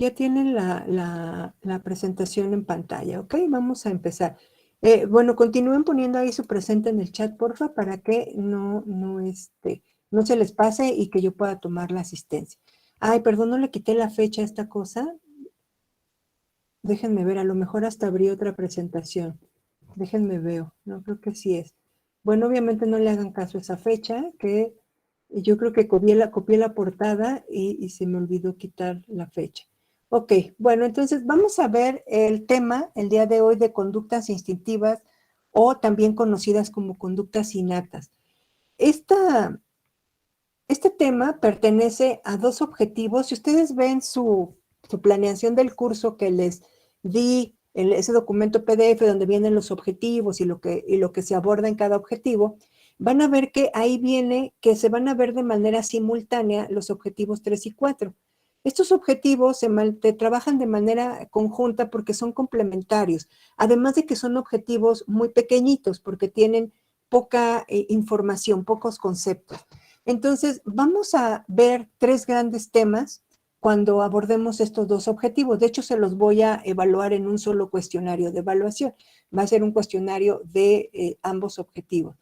Ya tienen la presentación en pantalla, ¿ok? Vamos a empezar. Bueno, continúen poniendo ahí su presente en el chat, porfa, para que no se les pase y que yo pueda tomar la asistencia. Ay, perdón, no le quité la fecha a esta cosa. Déjenme ver, a lo mejor hasta abrí otra presentación. Déjenme veo, no creo que sí es. Bueno, obviamente no le hagan caso a esa fecha, que yo creo que copié la portada y se me olvidó quitar la fecha. Ok, bueno, entonces vamos a ver el tema el día de hoy de conductas instintivas o también conocidas como conductas innatas. Este tema pertenece a dos objetivos. Si ustedes ven su planeación del curso que les di, ese documento PDF donde vienen los objetivos y lo que se aborda en cada objetivo, van a ver que ahí viene que se van a ver de manera simultánea los objetivos 3 y 4. Estos objetivos se trabajan de manera conjunta porque son complementarios, además de que son objetivos muy pequeñitos porque tienen poca información, pocos conceptos. Entonces, vamos a ver tres grandes temas cuando abordemos estos dos objetivos. De hecho, se los voy a evaluar en un solo cuestionario de evaluación. Va a ser un cuestionario de ambos objetivos.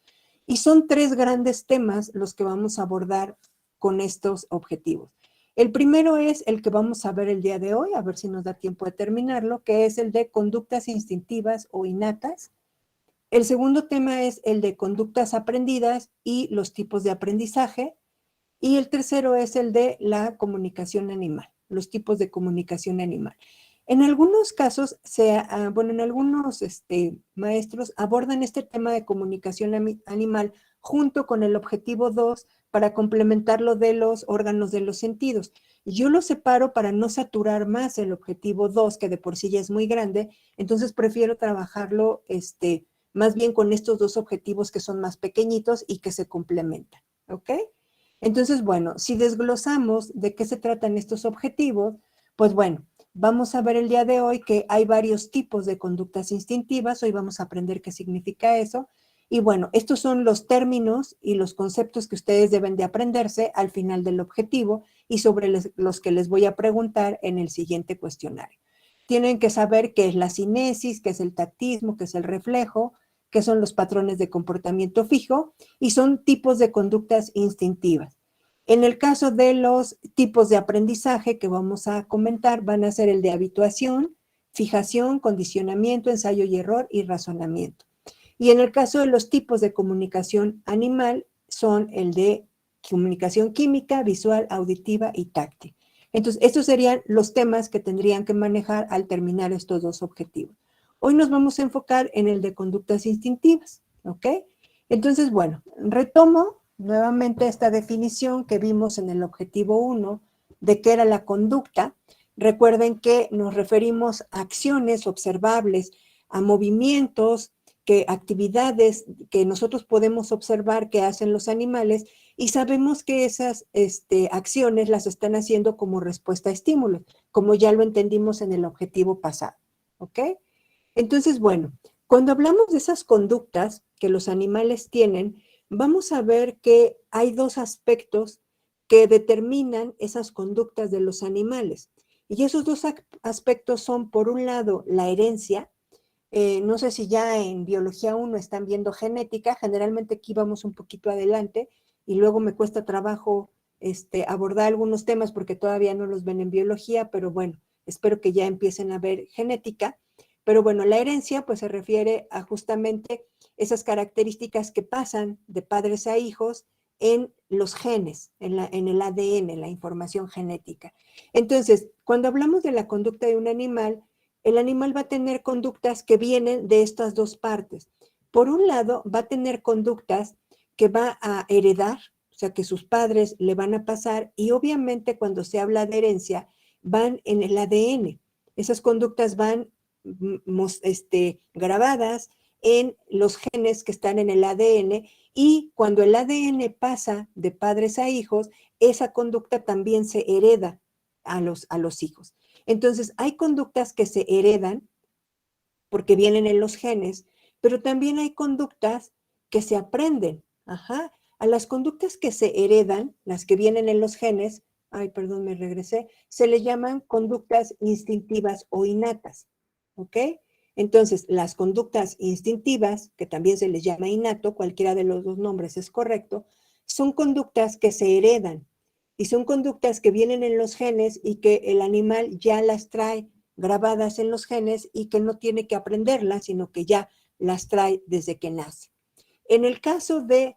Y son tres grandes temas los que vamos a abordar con estos objetivos. El primero es el que vamos a ver el día de hoy, a ver si nos da tiempo de terminarlo, que es el de conductas instintivas o innatas. El segundo tema es el de conductas aprendidas y los tipos de aprendizaje. Y el tercero es el de la comunicación animal, los tipos de comunicación animal. En algunos casos, en algunos maestros abordan este tema de comunicación animal junto con el objetivo 2 para complementar lo de los órganos de los sentidos. Yo lo separo para no saturar más el objetivo 2, que de por sí ya es muy grande, entonces prefiero trabajarlo más bien con estos dos objetivos que son más pequeñitos y que se complementan, ¿ok? Entonces, bueno, si desglosamos de qué se tratan estos objetivos, pues bueno, vamos a ver el día de hoy que hay varios tipos de conductas instintivas. Hoy vamos a aprender qué significa eso. Y bueno, estos son los términos y los conceptos que ustedes deben de aprenderse al final del objetivo y sobre los que les voy a preguntar en el siguiente cuestionario. Tienen que saber qué es la cinesis, qué es el tactismo, qué es el reflejo, qué son los patrones de comportamiento fijo y son tipos de conductas instintivas. En el caso de los tipos de aprendizaje que vamos a comentar, van a ser el de habituación, fijación, condicionamiento, ensayo y error y razonamiento. Y en el caso de los tipos de comunicación animal, son el de comunicación química, visual, auditiva y táctil. Entonces, estos serían los temas que tendrían que manejar al terminar estos dos objetivos. Hoy nos vamos a enfocar en el de conductas instintivas, ¿ok? Entonces, bueno, retomo nuevamente esta definición que vimos en el objetivo 1 de qué era la conducta. Recuerden que nos referimos a acciones observables, a movimientos, actividades que nosotros podemos observar que hacen los animales y sabemos que esas acciones las están haciendo como respuesta a estímulos, como ya lo entendimos en el objetivo pasado, ¿ok? Entonces, bueno, cuando hablamos de esas conductas que los animales tienen, vamos a ver que hay dos aspectos que determinan esas conductas de los animales. Y esos dos aspectos son, por un lado, la herencia. No sé si ya en biología 1 están viendo genética, generalmente aquí vamos un poquito adelante y luego me cuesta trabajo abordar algunos temas porque todavía no los ven en biología, pero bueno, espero que ya empiecen a ver genética. Pero bueno, la herencia pues se refiere a justamente esas características que pasan de padres a hijos en los genes, en el ADN, en la información genética. Entonces, cuando hablamos de la conducta de un animal, el animal va a tener conductas que vienen de estas dos partes. Por un lado, va a tener conductas que va a heredar, o sea, que sus padres le van a pasar, y obviamente cuando se habla de herencia, van en el ADN. Esas conductas van grabadas en los genes que están en el ADN, y cuando el ADN pasa de padres a hijos, esa conducta también se hereda a los hijos. Entonces, hay conductas que se heredan porque vienen en los genes, pero también hay conductas que se aprenden. Ajá. A las conductas que se heredan, las que vienen en los genes, ay, perdón, me regresé, se le llaman conductas instintivas o innatas, ¿ok? Entonces, las conductas instintivas, que también se les llama innato, cualquiera de los dos nombres es correcto, son conductas que se heredan y son conductas que vienen en los genes y que el animal ya las trae grabadas en los genes y que no tiene que aprenderlas, sino que ya las trae desde que nace. En el caso de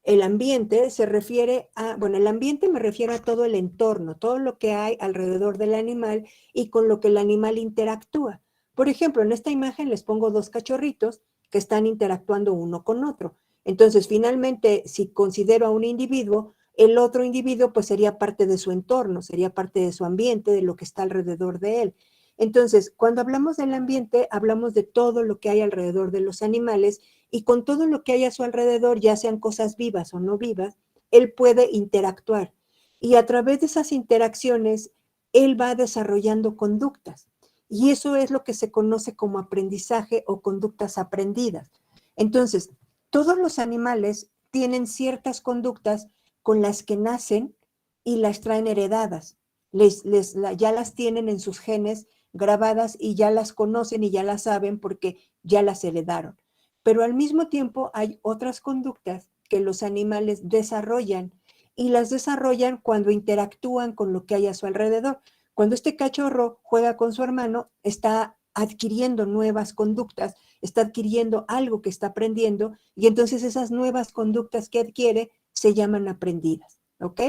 el ambiente se refiere a, bueno, el ambiente me refiero a todo el entorno, todo lo que hay alrededor del animal y con lo que el animal interactúa. Por ejemplo, en esta imagen les pongo dos cachorritos que están interactuando uno con otro. Entonces, finalmente, si considero a un individuo, el otro individuo pues sería parte de su entorno, sería parte de su ambiente, de lo que está alrededor de él. Entonces, cuando hablamos del ambiente, hablamos de todo lo que hay alrededor de los animales y con todo lo que hay a su alrededor, ya sean cosas vivas o no vivas, él puede interactuar. Y a través de esas interacciones, él va desarrollando conductas. Y eso es lo que se conoce como aprendizaje o conductas aprendidas. Entonces, todos los animales tienen ciertas conductas con las que nacen y las traen heredadas. Ya las tienen en sus genes grabadas y ya las conocen y ya las saben porque ya las heredaron. Pero al mismo tiempo hay otras conductas que los animales desarrollan y las desarrollan cuando interactúan con lo que hay a su alrededor. Cuando este cachorro juega con su hermano, está adquiriendo nuevas conductas, está adquiriendo algo que está aprendiendo y entonces esas nuevas conductas que adquiere se llaman aprendidas, ¿ok?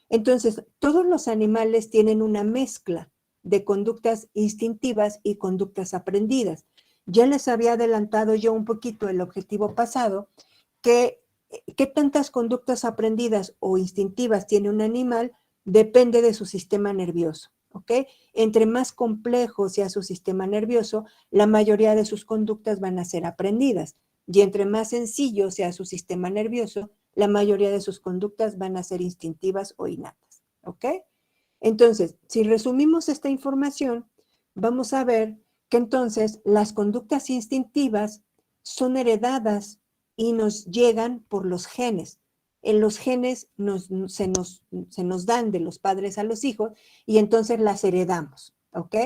Entonces, todos los animales tienen una mezcla de conductas instintivas y conductas aprendidas. Ya les había adelantado yo un poquito el objetivo pasado, que qué tantas conductas aprendidas o instintivas tiene un animal depende de su sistema nervioso, ¿ok? Entre más complejo sea su sistema nervioso, la mayoría de sus conductas van a ser aprendidas. Y entre más sencillo sea su sistema nervioso, la mayoría de sus conductas van a ser instintivas o innatas, ¿ok? Entonces, si resumimos esta información, vamos a ver que entonces las conductas instintivas son heredadas y nos llegan por los genes. En los genes se nos dan de los padres a los hijos y entonces las heredamos, ¿ok?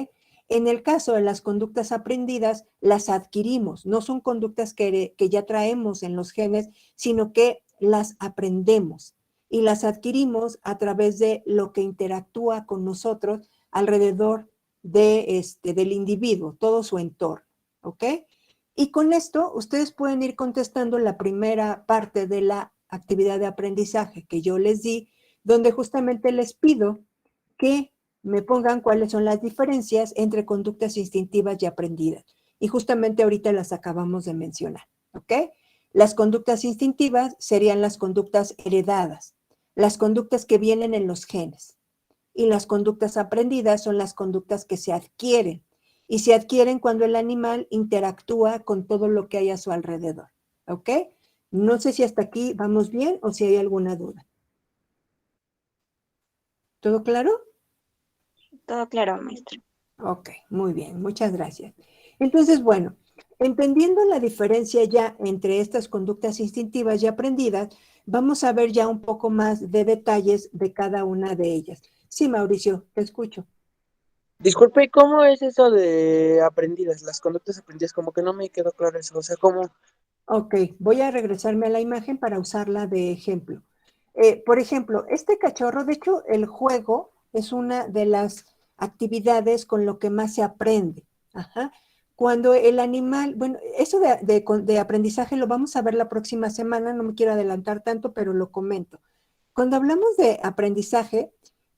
En el caso de las conductas aprendidas, las adquirimos. No son conductas que ya traemos en los genes, sino que las aprendemos y las adquirimos a través de lo que interactúa con nosotros alrededor del individuo, todo su entorno, ¿ok? Y con esto ustedes pueden ir contestando la primera parte de la actividad de aprendizaje que yo les di, donde justamente les pido que me pongan cuáles son las diferencias entre conductas instintivas y aprendidas. Y justamente ahorita las acabamos de mencionar, ¿ok? Las conductas instintivas serían las conductas heredadas, las conductas que vienen en los genes. Y las conductas aprendidas son las conductas que se adquieren. Y se adquieren cuando el animal interactúa con todo lo que hay a su alrededor. ¿Ok? No sé si hasta aquí vamos bien o si hay alguna duda. ¿Todo claro? Todo claro, maestra. Ok, muy bien, muchas gracias. Entonces, bueno, entendiendo la diferencia ya entre estas conductas instintivas y aprendidas, vamos a ver ya un poco más de detalles de cada una de ellas. Sí, Mauricio, te escucho. Disculpe, ¿cómo es eso de aprendidas, las conductas aprendidas? Como que no me quedó claro eso, o sea, ¿cómo? Ok, voy a regresarme a la imagen para usarla de ejemplo. Por ejemplo, este cachorro, de hecho, el juego es una de las actividades con lo que más se aprende. Ajá. Cuando el animal, bueno, eso de aprendizaje lo vamos a ver la próxima semana, no me quiero adelantar tanto, pero lo comento. Cuando hablamos de aprendizaje,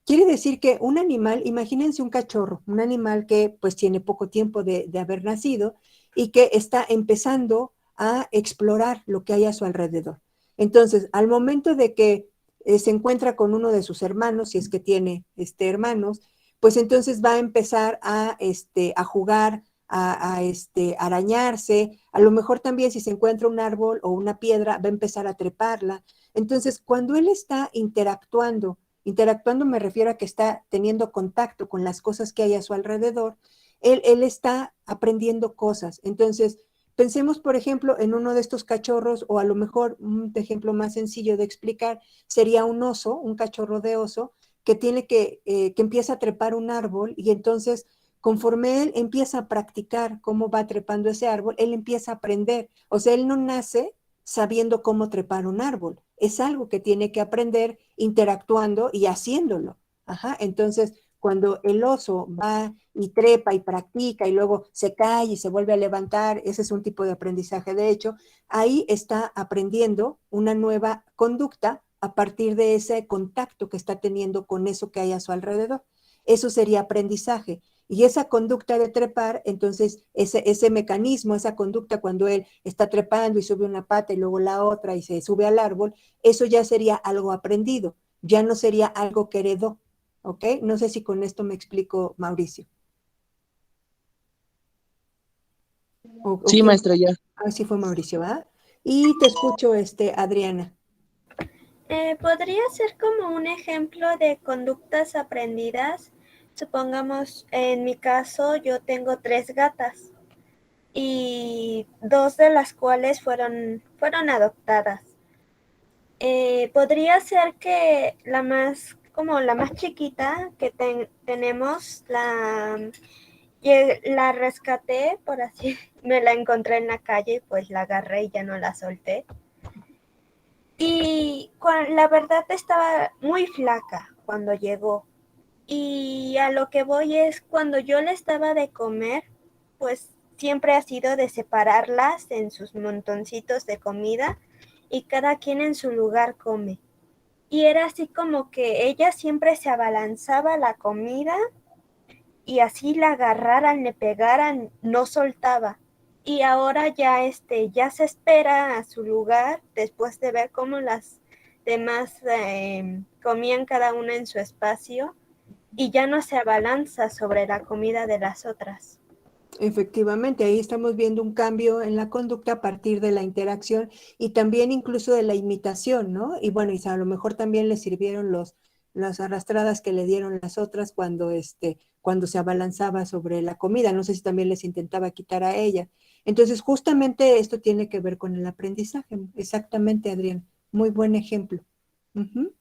quiere decir que un animal, imagínense un cachorro, un animal que pues tiene poco tiempo de haber nacido y que está empezando a explorar lo que hay a su alrededor. Entonces, al momento de que se encuentra con uno de sus hermanos, si es que tiene hermanos, pues entonces va a empezar a jugar, arañarse, a lo mejor también si se encuentra un árbol o una piedra, va a empezar a treparla. Entonces, cuando él está interactuando me refiero a que está teniendo contacto con las cosas que hay a su alrededor, él está aprendiendo cosas. Entonces, pensemos, por ejemplo, en uno de estos cachorros, o a lo mejor un ejemplo más sencillo de explicar sería un oso, un cachorro de oso, que tiene que empieza a trepar un árbol y entonces conforme él empieza a practicar cómo va trepando ese árbol, él empieza a aprender. O sea, él no nace sabiendo cómo trepar un árbol. Es algo que tiene que aprender interactuando y haciéndolo. Ajá. Entonces, cuando el oso va y trepa y practica y luego se cae y se vuelve a levantar, ese es un tipo de aprendizaje de hecho, ahí está aprendiendo una nueva conducta a partir de ese contacto que está teniendo con eso que hay a su alrededor. Eso sería aprendizaje. Y esa conducta de trepar, entonces ese mecanismo, esa conducta cuando él está trepando y sube una pata y luego la otra y se sube al árbol, eso ya sería algo aprendido, ya no sería algo que heredó. ¿Ok? No sé si con esto me explico, Mauricio. ¿O Sí, quién? maestra, ya. Ah, sí fue Mauricio, ¿verdad? Y te escucho, Adriana. Podría ser como un ejemplo de conductas aprendidas. Supongamos, en mi caso, yo tengo 3 gatas y 2 de las cuales fueron adoptadas. Podría ser que como la más chiquita que tenemos, la rescaté, por así, me la encontré en la calle, pues la agarré y ya no la solté. Y la verdad estaba muy flaca cuando llegó. Y a lo que voy es cuando yo le estaba de comer, pues siempre ha sido de separarlas en sus montoncitos de comida y cada quien en su lugar come. Y era así como que ella siempre se abalanzaba la comida y así la agarraran, le pegaran, no soltaba. Y ahora ya se espera a su lugar después de ver cómo las demás comían cada una en su espacio y ya no se abalanza sobre la comida de las otras. Efectivamente, ahí estamos viendo un cambio en la conducta a partir de la interacción y también incluso de la imitación, ¿no? Y bueno, y a lo mejor también le sirvieron las arrastradas que le dieron las otras cuando se abalanzaba sobre la comida. No sé si también les intentaba quitar a ella. Entonces, justamente esto tiene que ver con el aprendizaje. Exactamente, Adrián. Muy buen ejemplo. Ujú.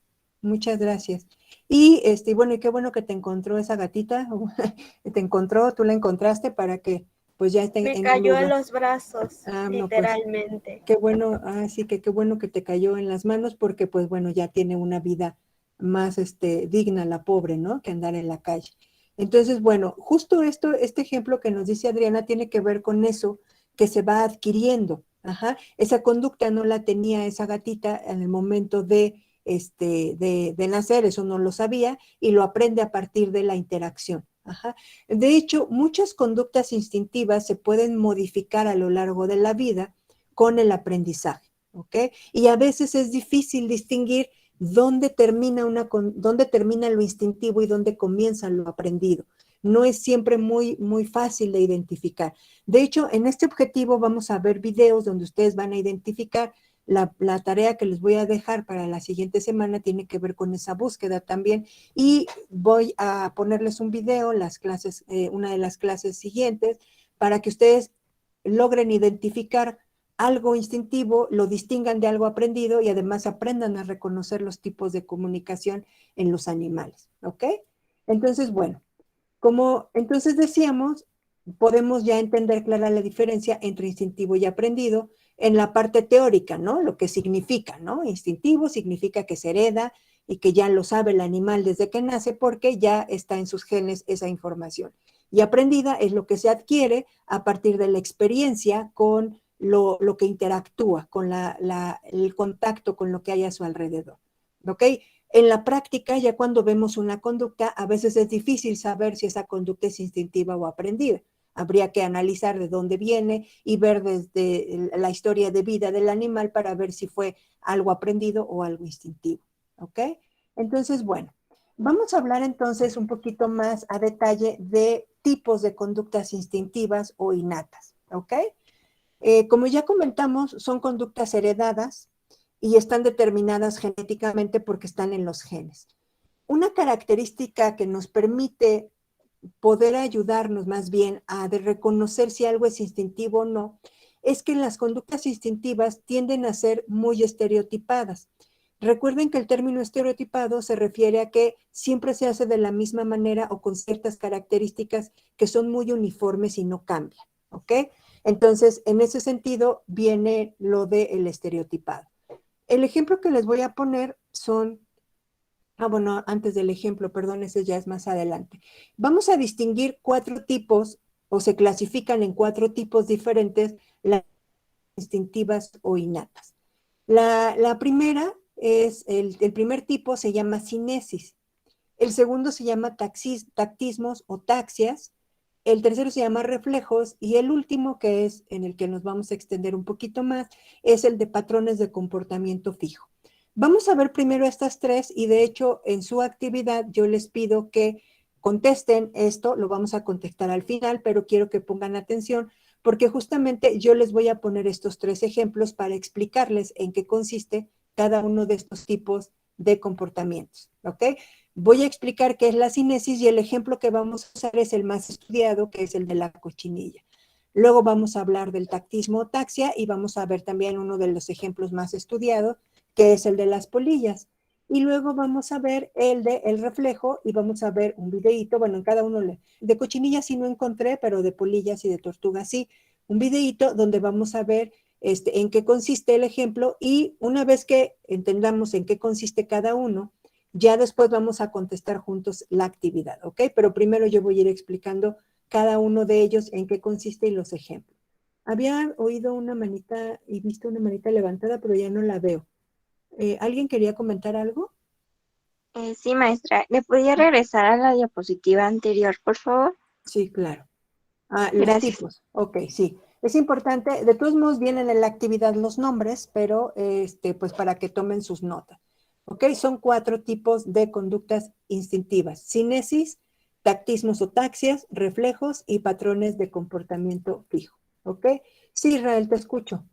Muchas gracias. Y bueno, y qué bueno que te encontró esa gatita. Te encontró, tú la encontraste para que pues ya esté Me en un cayó en lugar. los brazos, Ah, no, pues literalmente. qué bueno, sí que qué bueno que te cayó en las manos porque pues bueno, ya tiene una vida más digna la pobre, ¿no? Que andar en la calle. Entonces, bueno, justo este ejemplo que nos dice Adriana tiene que ver con eso que se va adquiriendo. Ajá. Esa conducta no la tenía esa gatita en el momento de nacer, eso no lo sabía y lo aprende a partir de la interacción. Ajá. De hecho, muchas conductas instintivas se pueden modificar a lo largo de la vida con el aprendizaje, ¿ok? Y a veces es difícil distinguir dónde termina lo instintivo y dónde comienza lo aprendido. No es siempre muy fácil de identificar. De hecho, en este objetivo vamos a ver videos donde ustedes van a identificar la tarea que les voy a dejar para la siguiente semana tiene que ver con esa búsqueda también y voy a ponerles un video, una de las clases siguientes, para que ustedes logren identificar algo instintivo, lo distingan de algo aprendido y además aprendan a reconocer los tipos de comunicación en los animales, ¿ok? Entonces, bueno, como entonces decíamos, podemos ya entender clara la diferencia entre instintivo y aprendido en la parte teórica, ¿no? Lo que significa, ¿no? Instintivo significa que se hereda y que ya lo sabe el animal desde que nace porque ya está en sus genes esa información. Y aprendida es lo que se adquiere a partir de la experiencia con lo que interactúa, con el contacto con lo que hay a su alrededor. ¿Ok? En la práctica, ya cuando vemos una conducta, a veces es difícil saber si esa conducta es instintiva o aprendida. Habría que analizar de dónde viene y ver desde la historia de vida del animal para ver si fue algo aprendido o algo instintivo. ¿Ok? Entonces, bueno, vamos a hablar entonces un poquito más a detalle de tipos de conductas instintivas o innatas. ¿Ok? Como ya comentamos, son conductas heredadas y están determinadas genéticamente porque están en los genes. Una característica que nos permite poder ayudarnos más bien a reconocer si algo es instintivo o no, es que las conductas instintivas tienden a ser muy estereotipadas. Recuerden que el término estereotipado se refiere a que siempre se hace de la misma manera o con ciertas características que son muy uniformes y no cambian, ¿ok? Entonces, en ese sentido viene lo del estereotipado. El ejemplo que les voy a poner son, bueno, antes del ejemplo, perdón, ese ya es más adelante. Vamos a distinguir 4 tipos, o se clasifican en 4 tipos diferentes, las instintivas o innatas. La primera es, el primer tipo se llama cinesis, el segundo se llama tactismos o taxias, el tercero se llama reflejos y el último, que es en el que nos vamos a extender un poquito más, es el de patrones de comportamiento fijo. Vamos a ver primero estas 3 y de hecho en su actividad yo les pido que contesten esto, lo vamos a contestar al final, pero quiero que pongan atención porque justamente yo les voy a poner estos 3 ejemplos para explicarles en qué consiste cada uno de estos tipos de comportamientos, ¿ok? Voy a explicar qué es la cinesis y el ejemplo que vamos a usar es el más estudiado, que es el de la cochinilla. Luego vamos a hablar del tactismo o taxia y vamos a ver también uno de los ejemplos más estudiados, que es el de las polillas. Y luego vamos a ver el de el reflejo y vamos a ver un videíto, bueno, en cada uno de cochinillas sí no encontré, pero de polillas y de tortugas sí, un videíto donde vamos a ver en qué consiste el ejemplo y una vez que entendamos en qué consiste cada uno, ya después vamos a contestar juntos la actividad, ¿ok? Pero primero yo voy a ir explicando cada uno de ellos en qué consiste y los ejemplos. Había oído una manita y visto una manita levantada, pero ya no la veo. ¿Alguien quería comentar algo? Sí, maestra. ¿Le podía regresar a la diapositiva anterior, por favor? Sí, claro. Los Gracias. tipos. Ok, sí. Es importante, de todos modos vienen en la actividad los nombres, pero pues para que tomen sus notas. Ok, son 4 tipos de conductas instintivas. Cinesis, tactismos o taxias, reflejos y patrones de comportamiento fijo. Ok, sí, Israel, te escucho.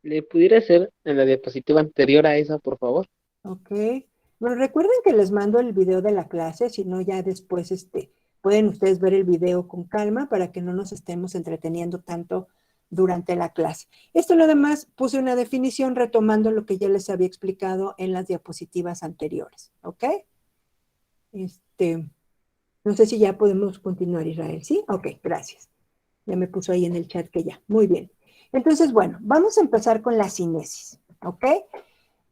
¿Le pudiera hacer en la diapositiva anterior a esa, por favor? Ok. Bueno, recuerden que les mando el video de la clase, si no ya después pueden ustedes ver el video con calma para que no nos estemos entreteniendo tanto durante la clase. Esto nada más puse una definición retomando lo que ya les había explicado en las diapositivas anteriores, ¿ok? No sé si ya podemos continuar, Israel, ¿sí? Ok, gracias. Ya me puso ahí en el chat que ya. Muy bien. Entonces, bueno, vamos a empezar con la cinesis, ¿ok?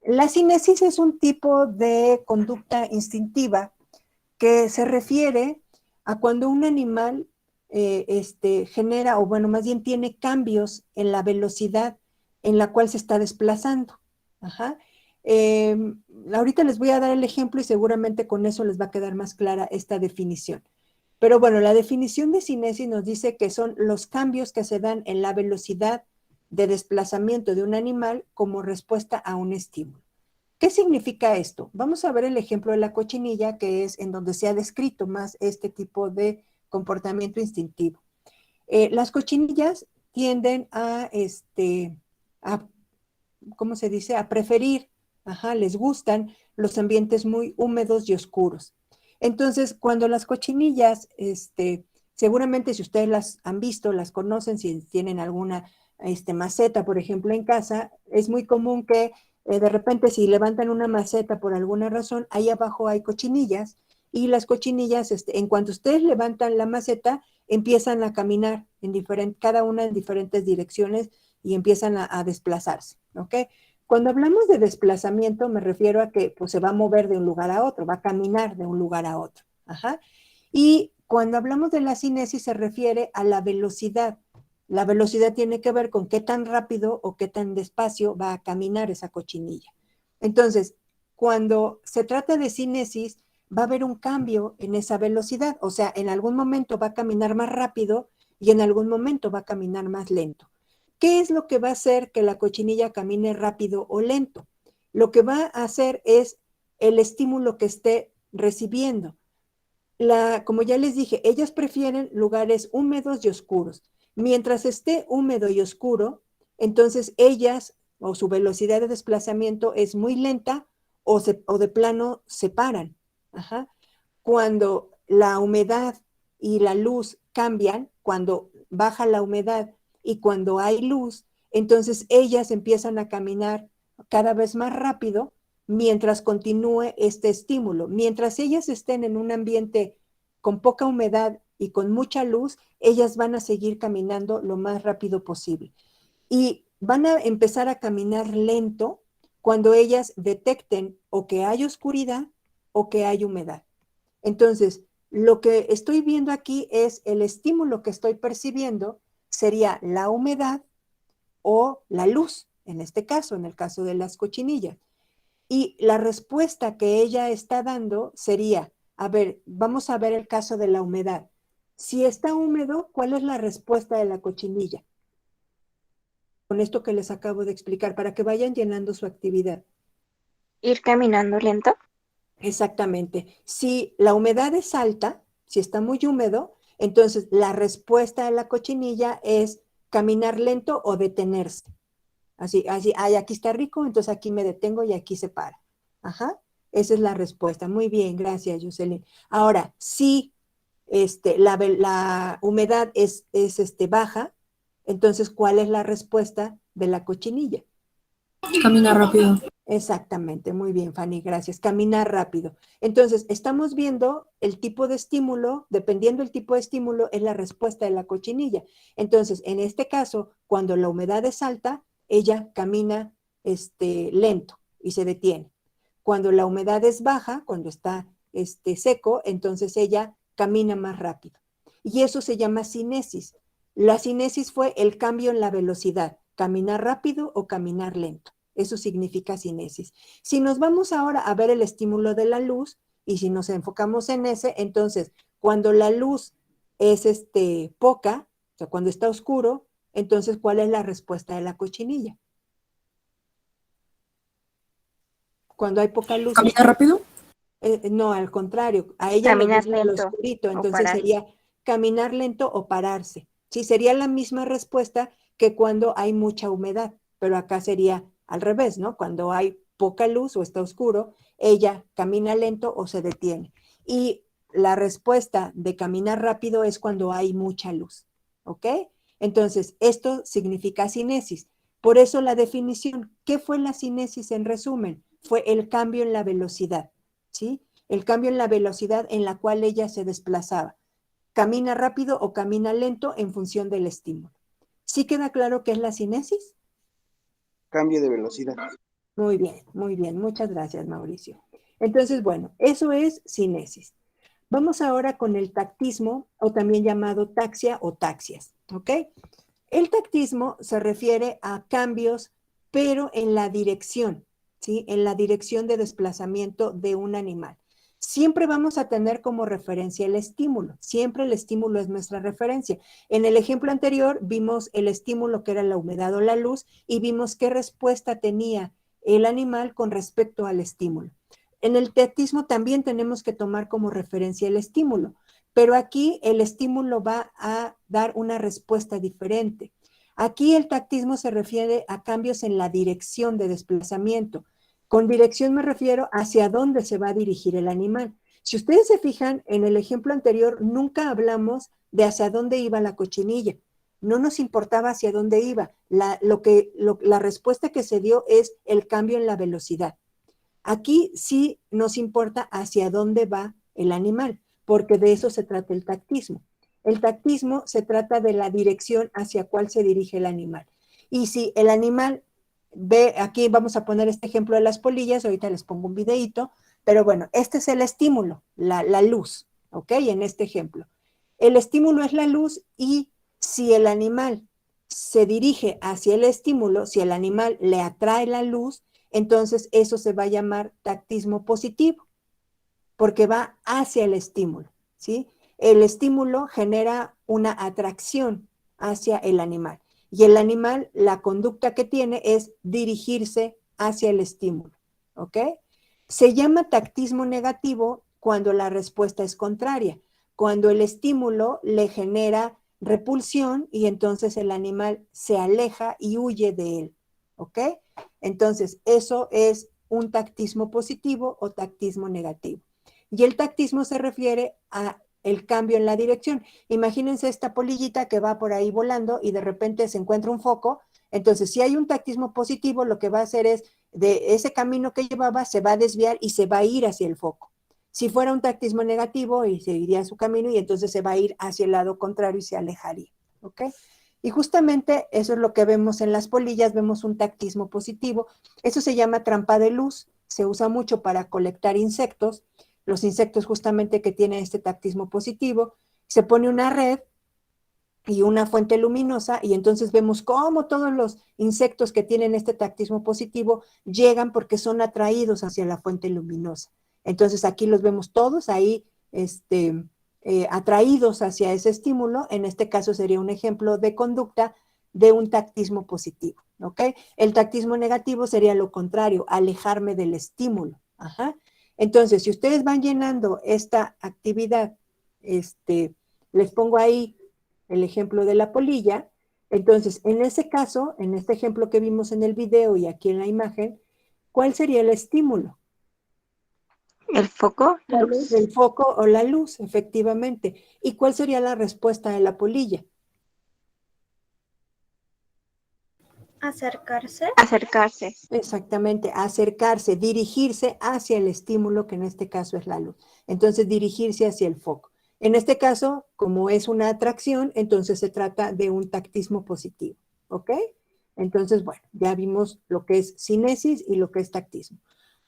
La cinesis es un tipo de conducta instintiva que se refiere a cuando un animal genera, o bueno, más bien tiene cambios en la velocidad en la cual se está desplazando. Ajá. Eh, Ahorita les voy a dar el ejemplo y seguramente con eso les va a quedar más clara esta definición. Pero bueno, la definición de cinesis nos dice que son los cambios que se dan en la velocidad de desplazamiento de un animal como respuesta a un estímulo. ¿Qué significa esto? Vamos a ver el ejemplo de la cochinilla, que es en donde se ha descrito más este tipo de comportamiento instintivo. Las cochinillas tienden a, ¿cómo se dice? A preferir, les gustan los ambientes muy húmedos y oscuros. Entonces, cuando las cochinillas, seguramente si ustedes las han visto, las conocen, si tienen alguna maceta, por ejemplo, en casa, es muy común que de repente si levantan una maceta por alguna razón, ahí abajo hay cochinillas y las cochinillas, en cuanto ustedes levantan la maceta, empiezan a caminar cada una en diferentes direcciones y empiezan a desplazarse, ¿ok? Cuando hablamos de desplazamiento me refiero a que pues, se va a mover de un lugar a otro, va a caminar de un lugar a otro. Ajá. Y cuando hablamos de la cinesis se refiere a la velocidad. La velocidad tiene que ver con qué tan rápido o qué tan despacio va a caminar esa cochinilla. Entonces, cuando se trata de cinesis, va a haber un cambio en esa velocidad. O sea, en algún momento va a caminar más rápido y en algún momento va a caminar más lento. ¿Qué es lo que va a hacer que la cochinilla camine rápido o lento? Lo que va a hacer es el estímulo que esté recibiendo. Como ya les dije, ellas prefieren lugares húmedos y oscuros. Mientras esté húmedo y oscuro, entonces ellas o su velocidad de desplazamiento es muy lenta o de plano se paran. Ajá. Cuando la humedad y la luz cambian, cuando baja la humedad y cuando hay luz, entonces ellas empiezan a caminar cada vez más rápido mientras continúe este estímulo. Mientras ellas estén en un ambiente con poca humedad y con mucha luz, ellas van a seguir caminando lo más rápido posible. Y van a empezar a caminar lento cuando ellas detecten o que hay oscuridad o que hay humedad. Entonces, lo que estoy viendo aquí es el estímulo que estoy percibiendo sería la humedad o la luz, en este caso, en el caso de las cochinillas. Y la respuesta que ella está dando sería, a ver, vamos a ver el caso de la humedad. Si está húmedo, ¿cuál es la respuesta de la cochinilla? Con esto que les acabo de explicar, para que vayan llenando su actividad. Ir caminando lento. Exactamente. Si la humedad es alta, si está muy húmedo, entonces la respuesta de la cochinilla es caminar lento o detenerse. Así, ay, aquí está rico, entonces aquí me detengo y aquí se para. Ajá, esa es la respuesta. Muy bien, gracias, Jocelyn. Ahora, si la humedad es baja, entonces, ¿cuál es la respuesta de la cochinilla? Camina rápido. Exactamente, muy bien, Fanny, gracias. Caminar rápido. Entonces, estamos viendo el tipo de estímulo, dependiendo del tipo de estímulo, es la respuesta de la cochinilla. Entonces, en este caso, cuando la humedad es alta, ella camina lento y se detiene. Cuando la humedad es baja, cuando está seco, entonces ella camina más rápido. Y eso se llama cinesis. La cinesis fue el cambio en la velocidad, caminar rápido o caminar lento. Eso significa cinesis. Si nos vamos ahora a ver el estímulo de la luz, y si nos enfocamos en ese, entonces, cuando la luz es poca, o sea, cuando está oscuro, entonces, ¿cuál es la respuesta de la cochinilla? Cuando hay poca luz. ¿Camina rápido? No, al contrario, a ella le Caminar gusta lo lento oscurito, o entonces pararse. sería caminar lento o pararse. Sí, sería la misma respuesta que cuando hay mucha humedad, pero acá sería al revés, ¿no? Cuando hay poca luz o está oscuro, ella camina lento o se detiene. Y la respuesta de caminar rápido es cuando hay mucha luz, ¿ok? Entonces, esto significa cinesis. Por eso la definición, ¿qué fue la cinesis en resumen? Fue el cambio en la velocidad. ¿Sí? El cambio en la velocidad en la cual ella se desplazaba. Camina rápido o camina lento en función del estímulo. ¿Sí queda claro qué es la cinesis? Cambio de velocidad. Muy bien. Muchas gracias, Mauricio. Entonces, bueno, eso es cinesis. Vamos ahora con el tactismo, o también llamado taxia o taxias, ¿ok? El tactismo se refiere a cambios, pero en la dirección, ¿sí? En la dirección de desplazamiento de un animal. Siempre vamos a tener como referencia el estímulo, siempre el estímulo es nuestra referencia. En el ejemplo anterior vimos el estímulo que era la humedad o la luz y vimos qué respuesta tenía el animal con respecto al estímulo. En el tactismo también tenemos que tomar como referencia el estímulo, pero aquí el estímulo va a dar una respuesta diferente. Aquí el tactismo se refiere a cambios en la dirección de desplazamiento. Con dirección me refiero hacia dónde se va a dirigir el animal. Si ustedes se fijan, en el ejemplo anterior nunca hablamos de hacia dónde iba la cochinilla. No nos importaba hacia dónde iba. La respuesta que se dio es el cambio en la velocidad. Aquí sí nos importa hacia dónde va el animal, porque de eso se trata el tactismo. El tactismo se trata de la dirección hacia cuál se dirige el animal. Y si el animal ve, aquí vamos a poner este ejemplo de las polillas, ahorita les pongo un videíto, pero bueno, este es el estímulo, la luz, ¿ok? En este ejemplo. El estímulo es la luz y si el animal se dirige hacia el estímulo, si el animal le atrae la luz, entonces eso se va a llamar tactismo positivo, porque va hacia el estímulo, ¿sí? El estímulo genera una atracción hacia el animal y el animal, la conducta que tiene es dirigirse hacia el estímulo, ¿ok? Se llama tactismo negativo cuando la respuesta es contraria, cuando el estímulo le genera repulsión y entonces el animal se aleja y huye de él, ¿ok? Entonces, eso es un tactismo positivo o tactismo negativo. Y el tactismo se refiere a el cambio en la dirección. Imagínense esta polillita que va por ahí volando y de repente se encuentra un foco. Entonces, si hay un tactismo positivo, lo que va a hacer es de ese camino que llevaba se va a desviar y se va a ir hacia el foco. Si fuera un tactismo negativo, y seguiría su camino y entonces se va a ir hacia el lado contrario y se alejaría, ¿ok? Y justamente eso es lo que vemos en las polillas, vemos un tactismo positivo. Eso se llama trampa de luz, se usa mucho para colectar insectos, los insectos justamente que tienen este tactismo positivo. Se pone una red y una fuente luminosa y entonces vemos cómo todos los insectos que tienen este tactismo positivo llegan porque son atraídos hacia la fuente luminosa. Entonces aquí los vemos todos ahí atraídos hacia ese estímulo. En este caso sería un ejemplo de conducta de un tactismo positivo, ¿ok? El tactismo negativo sería lo contrario, alejarme del estímulo. Ajá. Entonces, si ustedes van llenando esta actividad, les pongo ahí el ejemplo de la polilla. Entonces, en ese caso, en este ejemplo que vimos en el video y aquí en la imagen, ¿cuál sería el estímulo? El foco, la luz. El foco o la luz, efectivamente. ¿Y cuál sería la respuesta de la polilla? Acercarse. Acercarse. Exactamente, acercarse, dirigirse hacia el estímulo, que en este caso es la luz. Entonces, dirigirse hacia el foco. En este caso, como es una atracción, entonces se trata de un tactismo positivo, ¿ok? Entonces, bueno, ya vimos lo que es cinesis y lo que es tactismo.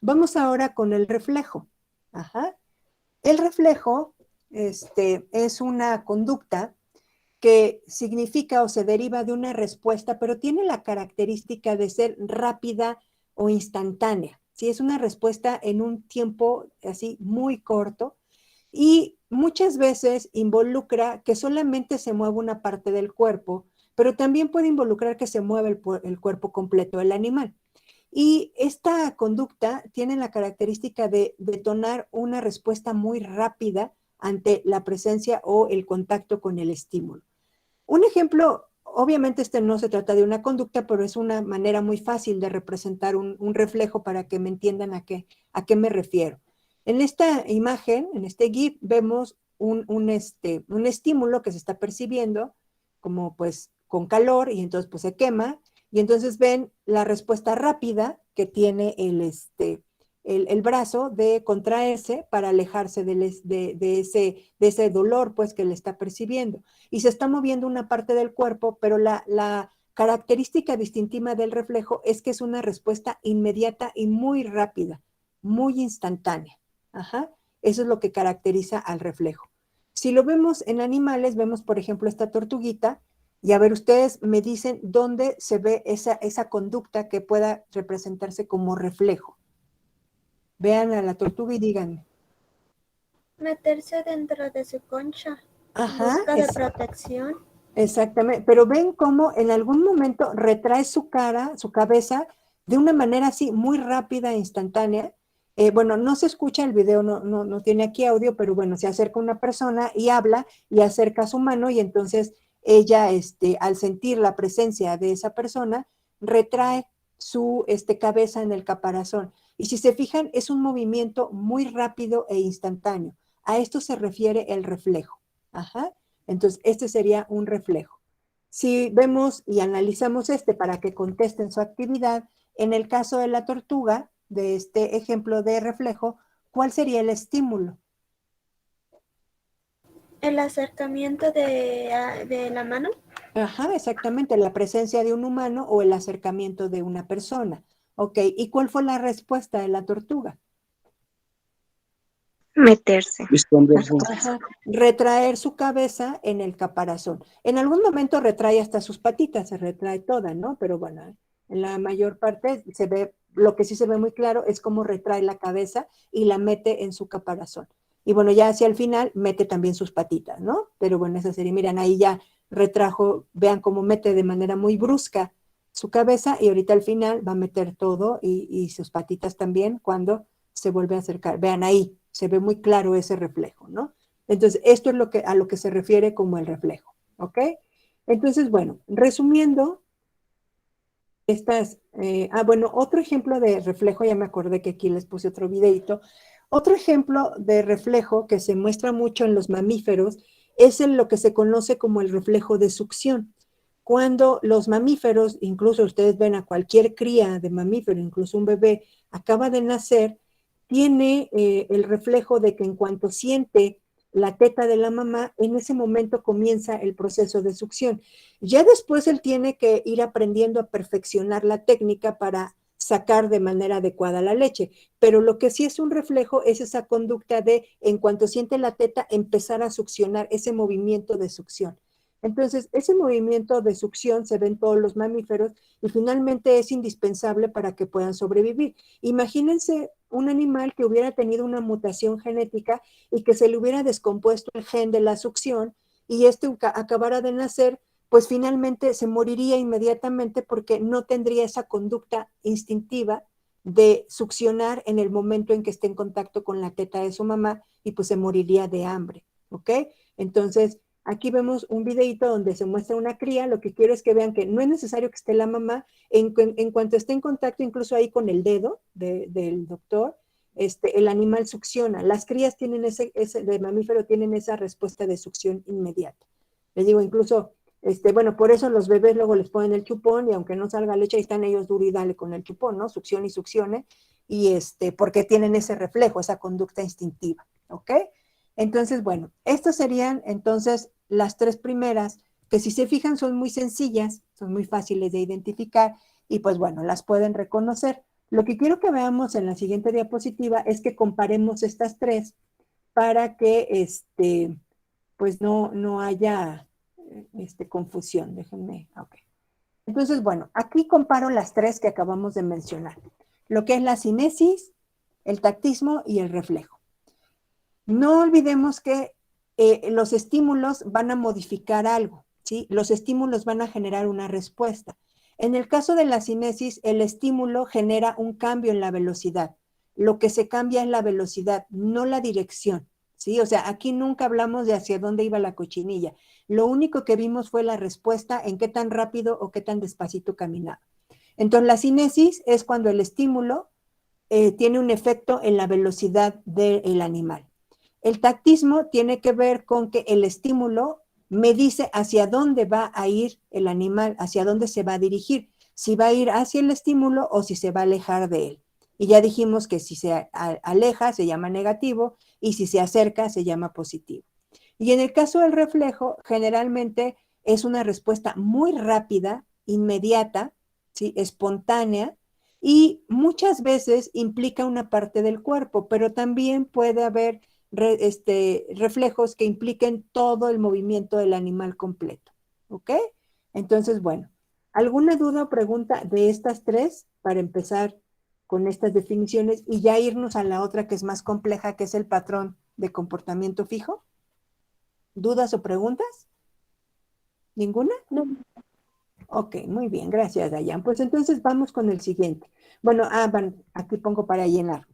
Vamos ahora con el reflejo. Ajá. El reflejo es una conducta que significa o se deriva de una respuesta, pero tiene la característica de ser rápida o instantánea. ¿Sí? Es una respuesta en un tiempo así muy corto y muchas veces involucra que solamente se mueva una parte del cuerpo, pero también puede involucrar que se mueva el cuerpo completo del animal. Y esta conducta tiene la característica de detonar una respuesta muy rápida ante la presencia o el contacto con el estímulo. Un ejemplo, obviamente no se trata de una conducta, pero es una manera muy fácil de representar un reflejo para que me entiendan a qué me refiero. En esta imagen, en este GIF, vemos un estímulo que se está percibiendo como pues con calor y entonces pues se quema y entonces ven la respuesta rápida que tiene el brazo de contraerse para alejarse de ese dolor pues que le está percibiendo. Y se está moviendo una parte del cuerpo, pero la característica distintiva del reflejo es que es una respuesta inmediata y muy rápida, muy instantánea. Ajá. Eso es lo que caracteriza al reflejo. Si lo vemos en animales, vemos por ejemplo esta tortuguita, y a ver, ustedes me dicen dónde se ve esa conducta que pueda representarse como reflejo. Vean a la tortuga y díganme. Meterse dentro de su concha. Ajá, Busca de protección. exactamente, pero ven cómo en algún momento retrae su cabeza de una manera así muy rápida e instantánea. Bueno, no se escucha el video, no tiene aquí audio, pero bueno, se acerca una persona y habla y acerca su mano y entonces ella, al sentir la presencia de esa persona, retrae su cabeza en el caparazón. Y si se fijan, es un movimiento muy rápido e instantáneo. A esto se refiere el reflejo. Ajá. Entonces, este sería un reflejo. Si vemos y analizamos para que contesten su actividad, en el caso de la tortuga, de este ejemplo de reflejo, ¿cuál sería el estímulo? El acercamiento de la mano. Ajá, exactamente, la presencia de un humano o el acercamiento de una persona. Ok, ¿y cuál fue la respuesta de la tortuga? Meterse. Esconderse. Ajá, retraer su cabeza en el caparazón. En algún momento retrae hasta sus patitas, se retrae toda, ¿no? Pero bueno, en la mayor parte se ve, lo que sí se ve muy claro es cómo retrae la cabeza y la mete en su caparazón. Y bueno, ya hacia el final mete también sus patitas, ¿no? Pero bueno, esa serie, miren, ahí ya retrajo, vean cómo mete de manera muy brusca su cabeza y ahorita al final va a meter todo y sus patitas también cuando se vuelve a acercar. Vean ahí, se ve muy claro ese reflejo, ¿no? Entonces, esto es a lo que se refiere como el reflejo, ¿ok? Entonces, bueno, resumiendo, bueno, otro ejemplo de reflejo, ya me acordé que aquí les puse otro videito, otro ejemplo de reflejo que se muestra mucho en los mamíferos es lo que se conoce como el reflejo de succión. cuando los mamíferos, incluso ustedes ven a cualquier cría de mamífero, incluso un bebé acaba de nacer, tiene el reflejo de que en cuanto siente la teta de la mamá, en ese momento comienza el proceso de succión. Ya después él tiene que ir aprendiendo a perfeccionar la técnica para sacar de manera adecuada la leche, pero lo que sí es un reflejo es esa conducta de, en cuanto siente la teta, empezar a succionar, ese movimiento de succión. Entonces, ese movimiento de succión se ve en todos los mamíferos y finalmente es indispensable para que puedan sobrevivir. Imagínense un animal que hubiera tenido una mutación genética y que se le hubiera descompuesto el gen de la succión y este acabara de nacer, pues finalmente se moriría inmediatamente porque no tendría esa conducta instintiva de succionar en el momento en que esté en contacto con la teta de su mamá y pues se moriría de hambre, ¿ok? Entonces, aquí vemos un videito donde se muestra una cría. Lo que quiero es que vean que no es necesario que esté la mamá. En cuanto esté en contacto, incluso ahí con el dedo del doctor, el animal succiona. Las crías tienen de mamífero tienen esa respuesta de succión inmediata. Les digo, incluso, bueno, por eso los bebés luego les ponen el chupón y aunque no salga leche, ahí están ellos duro y dale con el chupón, ¿no? Succione y succione, y porque tienen ese reflejo, esa conducta instintiva, ¿ok? Entonces, bueno, estas serían entonces las tres primeras, que si se fijan son muy sencillas, son muy fáciles de identificar y pues bueno, las pueden reconocer. Lo que quiero que veamos en la siguiente diapositiva es que comparemos estas tres para que pues no haya confusión. Déjenme, ok. Entonces, bueno, aquí comparo las tres que acabamos de mencionar, lo que es la cinesis, el tactismo y el reflejo. No olvidemos que los estímulos van a modificar algo, ¿sí? Los estímulos van a generar una respuesta. En el caso de la cinesis, el estímulo genera un cambio en la velocidad. Lo que se cambia es la velocidad, no la dirección, ¿sí? O sea, aquí nunca hablamos de hacia dónde iba la cochinilla. Lo único que vimos fue la respuesta en qué tan rápido o qué tan despacito caminaba. Entonces, la cinesis es cuando el estímulo tiene un efecto en la velocidad del animal. El tactismo tiene que ver con que el estímulo me dice hacia dónde va a ir el animal, hacia dónde se va a dirigir, si va a ir hacia el estímulo o si se va a alejar de él. Y ya dijimos que si se aleja se llama negativo y si se acerca se llama positivo. Y en el caso del reflejo, generalmente es una respuesta muy rápida, inmediata, ¿sí? Espontánea, y muchas veces implica una parte del cuerpo, pero también puede haber reflejos que impliquen todo el movimiento del animal completo. ¿Ok? Entonces, bueno, ¿alguna duda o pregunta de estas tres para empezar con estas definiciones y ya irnos a la otra que es más compleja, que es el patrón de comportamiento fijo? ¿Dudas o preguntas? ¿Ninguna? No. Ok, muy bien, gracias, Dayan. Pues entonces vamos con el siguiente. Bueno, aquí pongo para llenar.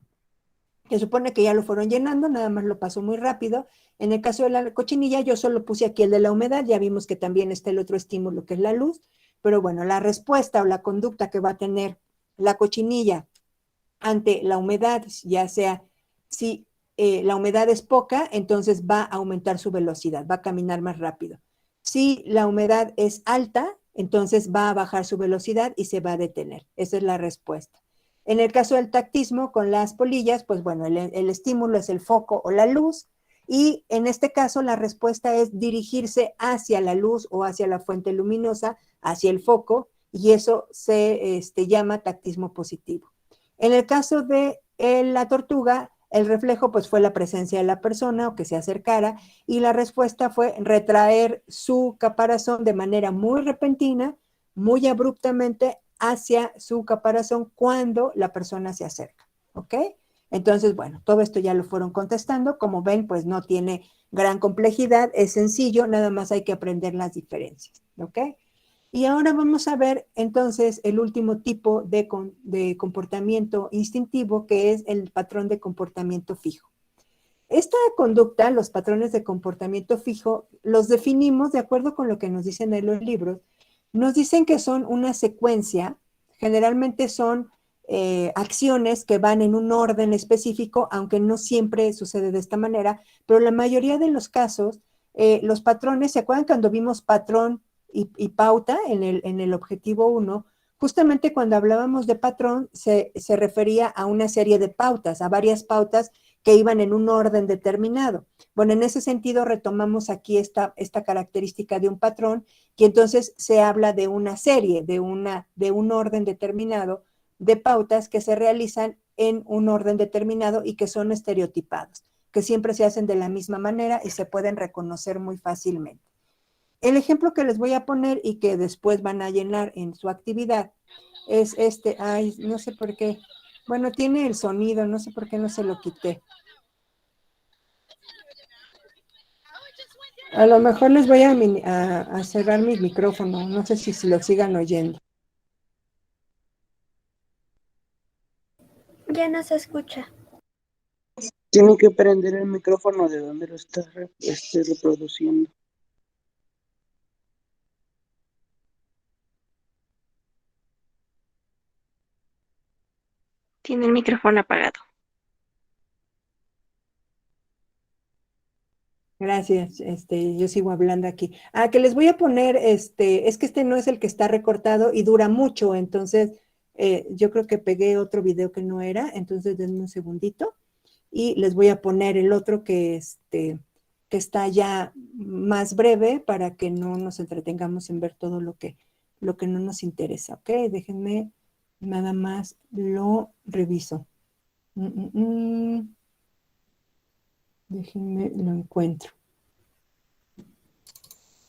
Se supone que ya lo fueron llenando, nada más lo pasó muy rápido. En el caso de la cochinilla, yo solo puse aquí el de la humedad, ya vimos que también está el otro estímulo que es la luz, pero bueno, la respuesta o la conducta que va a tener la cochinilla ante la humedad, ya sea si la humedad es poca, entonces va a aumentar su velocidad, va a caminar más rápido. Si la humedad es alta, entonces va a bajar su velocidad y se va a detener. Esa es la respuesta. En el caso del tactismo con las polillas, pues bueno, el estímulo es el foco o la luz y en este caso la respuesta es dirigirse hacia la luz o hacia la fuente luminosa, hacia el foco, y eso se llama tactismo positivo. En el caso de la tortuga, el reflejo pues fue la presencia de la persona o que se acercara y la respuesta fue retraer su caparazón de manera muy repentina, muy abruptamente hacia su caparazón cuando la persona se acerca, ¿ok? Entonces, bueno, todo esto ya lo fueron contestando. Como ven, pues no tiene gran complejidad, es sencillo, nada más hay que aprender las diferencias, ¿ok? Y ahora vamos a ver entonces el último tipo de comportamiento instintivo, que es el patrón de comportamiento fijo. Esta conducta, los patrones de comportamiento fijo, los definimos de acuerdo con lo que nos dicen en los libros. Nos dicen que son una secuencia, generalmente son acciones que van en un orden específico, aunque no siempre sucede de esta manera, pero la mayoría de los casos, los patrones, ¿se acuerdan cuando vimos patrón y pauta en el objetivo 1, justamente cuando hablábamos de patrón, se refería a una serie de pautas, a varias pautas que iban en un orden determinado. Bueno, en ese sentido retomamos aquí esta característica de un patrón, y entonces se habla de una serie, de un orden determinado de pautas que se realizan en un orden determinado y que son estereotipados, que siempre se hacen de la misma manera y se pueden reconocer muy fácilmente. El ejemplo que les voy a poner y que después van a llenar en su actividad es este. Ay, no sé por qué. Bueno, tiene el sonido, no sé por qué no se lo quité. A lo mejor les voy a cerrar mi micrófono, no sé si lo sigan oyendo. Ya no se escucha. Tiene que prender el micrófono de donde lo está reproduciendo. Tiene el micrófono apagado. Gracias, yo sigo hablando aquí. Que les voy a poner, es que este no es el que está recortado y dura mucho, entonces yo creo que pegué otro video que no era, entonces denme un segundito y les voy a poner el otro que está ya más breve para que no nos entretengamos en ver todo lo que no nos interesa, ¿ok? Déjenme, nada más lo reviso. Déjenme, lo encuentro.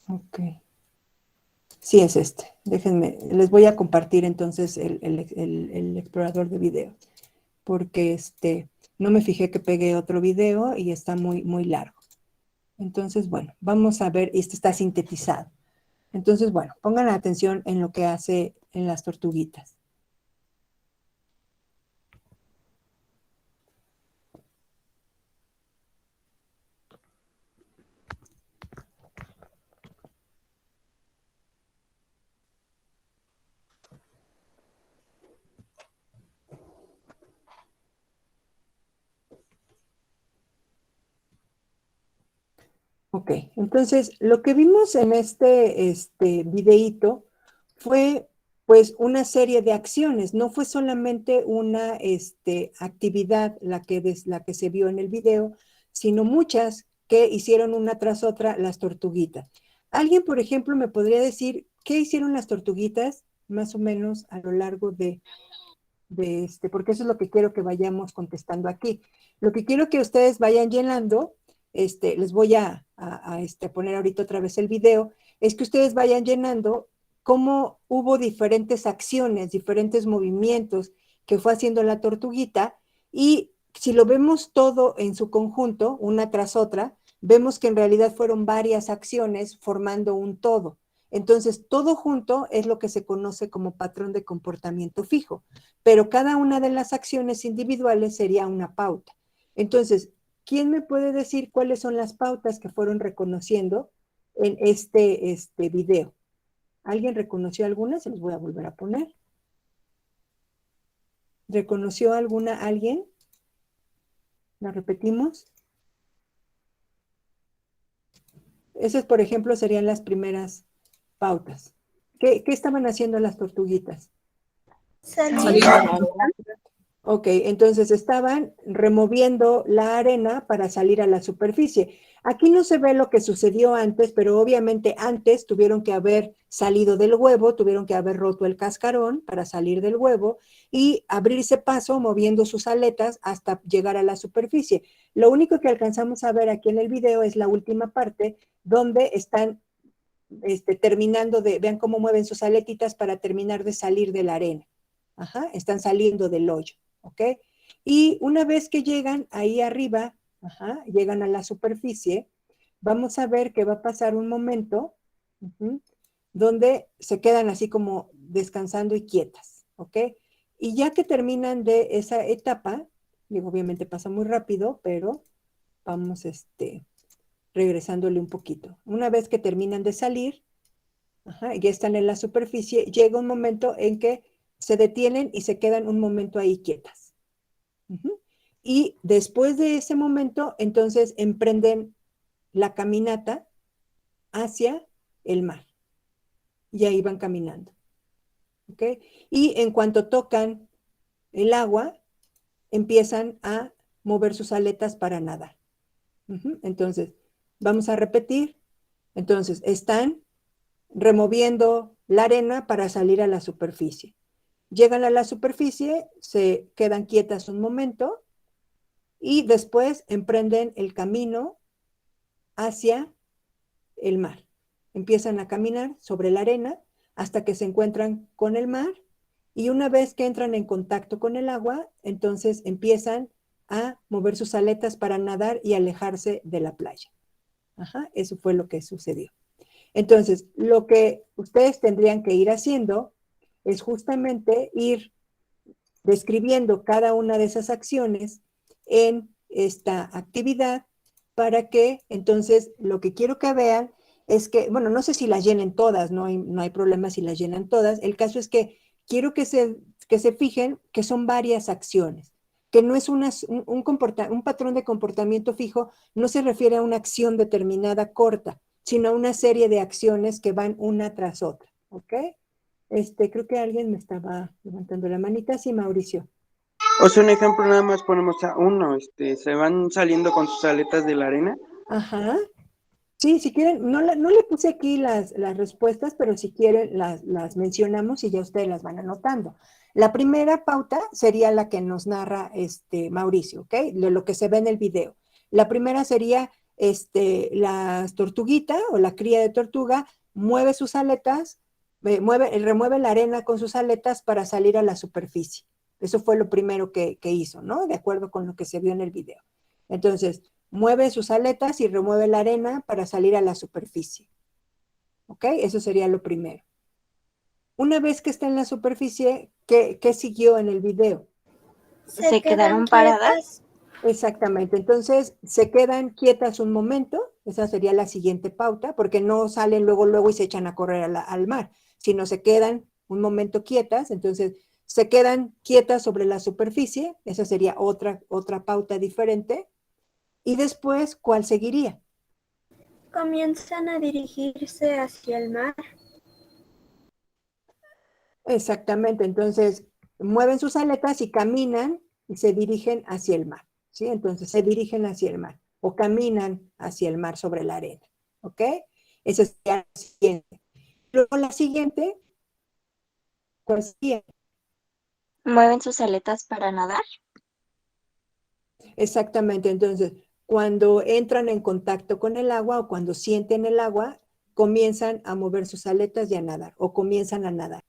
Ok. Sí, es este. Déjenme, les voy a compartir entonces el explorador de video, porque no me fijé que pegué otro video y está muy, muy largo. Entonces, bueno, vamos a ver, este está sintetizado. Entonces, bueno, pongan atención en lo que hace en las tortuguitas. Ok, entonces lo que vimos en este videíto fue pues una serie de acciones, no fue solamente una actividad la que se vio en el video, sino muchas que hicieron una tras otra las tortuguitas. ¿Alguien, por ejemplo, me podría decir qué hicieron las tortuguitas más o menos a lo largo porque eso es lo que quiero que vayamos contestando aquí. Lo que quiero que ustedes vayan llenando, les voy a poner ahorita otra vez el video, es que ustedes vayan llenando cómo hubo diferentes acciones, diferentes movimientos que fue haciendo la tortuguita, y si lo vemos todo en su conjunto, una tras otra, vemos que en realidad fueron varias acciones formando un todo. Entonces, todo junto es lo que se conoce como patrón de comportamiento fijo, pero cada una de las acciones individuales sería una pauta. Entonces, ¿quién me puede decir cuáles son las pautas que fueron reconociendo en este video? ¿Alguien reconoció alguna? Se los voy a volver a poner. ¿Reconoció alguna alguien? ¿La repetimos? Esas, por ejemplo, serían las primeras pautas. ¿Qué estaban haciendo las tortuguitas? Salir. Ok, entonces estaban removiendo la arena para salir a la superficie. Aquí no se ve lo que sucedió antes, pero obviamente antes tuvieron que haber salido del huevo, tuvieron que haber roto el cascarón para salir del huevo y abrirse paso moviendo sus aletas hasta llegar a la superficie. Lo único que alcanzamos a ver aquí en el video es la última parte donde están terminando vean cómo mueven sus aletitas para terminar de salir de la arena. Ajá, están saliendo del hoyo. ¿Ok? Y una vez que llegan ahí arriba, llegan a la superficie, vamos a ver que va a pasar un momento donde se quedan así como descansando y quietas, ¿ok? Y ya que terminan de esa etapa, digo, obviamente pasa muy rápido, pero vamos regresándole un poquito. Una vez que terminan de salir, ya están en la superficie, llega un momento en que se detienen y se quedan un momento ahí quietas. Y después de ese momento, entonces emprenden la caminata hacia el mar. y ahí van caminando. ¿Ok? Y en cuanto tocan el agua, empiezan a mover sus aletas para nadar. Entonces, vamos a repetir. Entonces, están removiendo la arena para salir a la superficie. Llegan a la superficie, se quedan quietas un momento y después emprenden el camino hacia el mar. Empiezan a caminar sobre la arena hasta que se encuentran con el mar y una vez que entran en contacto con el agua, entonces empiezan a mover sus aletas para nadar y alejarse de la playa. Eso fue lo que sucedió. Entonces, lo que ustedes tendrían que ir haciendo es justamente ir describiendo cada una de esas acciones en esta actividad para que entonces lo que quiero que vean es que, bueno, no sé si las llenen todas, no hay problema si las llenan todas, el caso es que quiero que se fijen que son varias acciones, que no es un patrón de comportamiento fijo, no se refiere a una acción determinada corta, sino a una serie de acciones que van una tras otra, ¿ok? Creo que alguien me estaba levantando la manita, sí, Mauricio. O sea, un ejemplo nada más ponemos a uno, se van saliendo con sus aletas de la arena. Ajá. Sí, si quieren, no le puse aquí las respuestas, pero si quieren las mencionamos y ya ustedes las van anotando. La primera pauta sería la que nos narra Mauricio, ¿ok? De lo que se ve en el video. La primera sería la tortuguita o la cría de tortuga mueve sus aletas, remueve la arena con sus aletas para salir a la superficie. Eso fue lo primero que hizo, ¿no? De acuerdo con lo que se vio en el video. Entonces, mueve sus aletas y remueve la arena para salir a la superficie. ¿Ok? Eso sería lo primero. Una vez que está en la superficie, ¿qué siguió en el video? ¿Se quedaron paradas? Exactamente. Entonces, se quedan quietas un momento. Esa sería la siguiente pauta, porque no salen luego y se echan a correr al mar, sino se quedan un momento quietas. Entonces, se quedan quietas sobre la superficie. Esa sería otra pauta diferente. Y después, ¿cuál seguiría? Comienzan a dirigirse hacia el mar. Exactamente, entonces mueven sus aletas y caminan y se dirigen hacia el mar, ¿sí? Entonces se dirigen hacia el mar o caminan hacia el mar sobre la arena, ¿ok? Esa sería la siguiente. Luego la siguiente, ¿cuál sería? ¿Mueven sus aletas para nadar? Exactamente, entonces cuando entran en contacto con el agua o cuando sienten el agua, comienzan a mover sus aletas y a nadar o comienzan a nadar.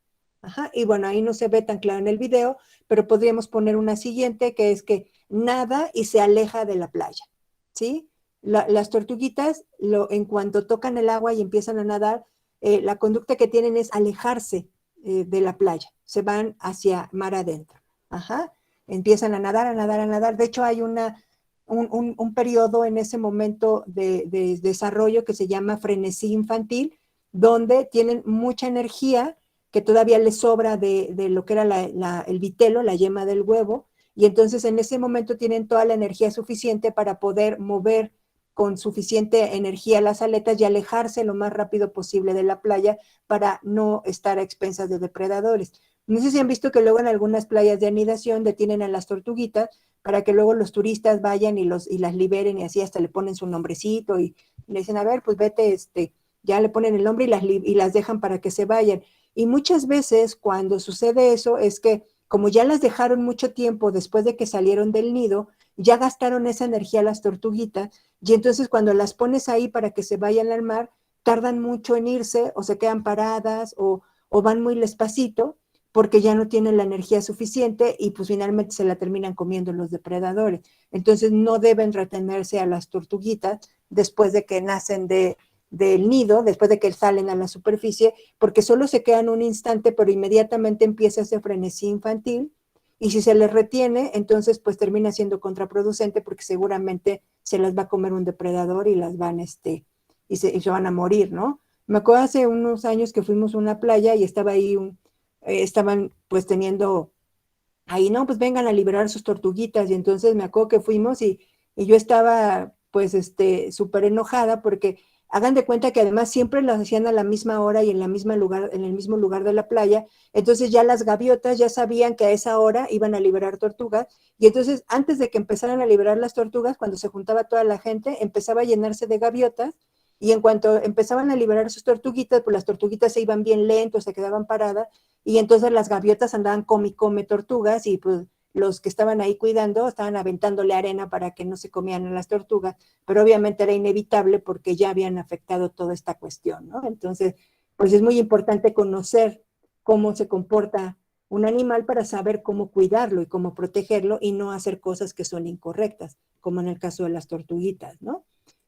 Y bueno, ahí no se ve tan claro en el video, pero podríamos poner una siguiente que es que nada y se aleja de la playa, ¿sí? Las tortuguitas, en cuanto tocan el agua y empiezan a nadar, la conducta que tienen es alejarse de la playa, se van hacia mar adentro, empiezan a nadar, a nadar, a nadar. De hecho, hay un periodo en ese momento de desarrollo que se llama frenesí infantil, donde tienen mucha energía que todavía les sobra de lo que era el vitelo, la yema del huevo, y entonces en ese momento tienen toda la energía suficiente para poder mover con suficiente energía las aletas y alejarse lo más rápido posible de la playa para no estar a expensas de depredadores. No sé si han visto que luego en algunas playas de anidación detienen a las tortuguitas para que luego los turistas vayan y las liberen y así hasta le ponen su nombrecito y le dicen, a ver, pues vete, ya le ponen el nombre y las dejan para que se vayan. Y muchas veces cuando sucede eso es que como ya las dejaron mucho tiempo después de que salieron del nido, ya gastaron esa energía las tortuguitas y entonces cuando las pones ahí para que se vayan al mar, tardan mucho en irse o se quedan paradas o van muy despacito porque ya no tienen la energía suficiente y pues finalmente se la terminan comiendo los depredadores. Entonces no deben retenerse a las tortuguitas después de que nacen del nido, después de que salen a la superficie, porque solo se quedan un instante, pero inmediatamente empieza ese frenesí infantil, y si se les retiene, entonces pues termina siendo contraproducente porque seguramente se las va a comer un depredador y las van, y se van a morir, ¿no? Me acuerdo hace unos años que fuimos a una playa y estaba ahí, estaban pues teniendo, ahí no, pues vengan a liberar sus tortuguitas, y entonces me acuerdo que fuimos y yo estaba pues súper enojada porque Hagan de cuenta que además siempre las hacían a la misma hora y en el mismo lugar de la playa. Entonces ya las gaviotas ya sabían que a esa hora iban a liberar tortugas. Y entonces antes de que empezaran a liberar las tortugas, cuando se juntaba toda la gente, empezaba a llenarse de gaviotas. Y en cuanto empezaban a liberar sus tortuguitas, pues las tortuguitas se iban bien lentos, se quedaban paradas. Y entonces las gaviotas andaban come y come tortugas y pues los que estaban ahí cuidando estaban aventándole arena para que no se comieran las tortugas, pero obviamente era inevitable porque ya habían afectado toda esta cuestión, ¿no? Entonces, pues es muy importante conocer cómo se comporta un animal para saber cómo cuidarlo y cómo protegerlo y no hacer cosas que son incorrectas, como en el caso de las tortuguitas, ¿no?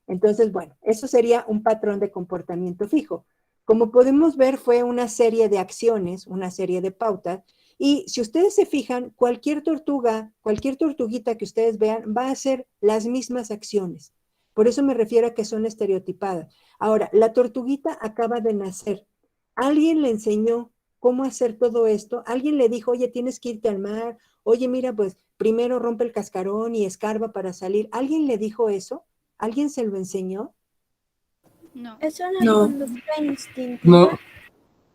Entonces, bueno, eso sería un patrón de comportamiento fijo. Como podemos ver, fue una serie de acciones, una serie de pautas, y si ustedes se fijan, cualquier tortuga, cualquier tortuguita que ustedes vean, va a hacer las mismas acciones. Por eso me refiero a que son estereotipadas. Ahora, la tortuguita acaba de nacer. ¿Alguien le enseñó cómo hacer todo esto? ¿Alguien le dijo, oye, tienes que irte al mar? Oye, mira, pues primero rompe el cascarón y escarba para salir. ¿Alguien le dijo eso? ¿Alguien se lo enseñó? No. Es una No. conducta instintiva. No,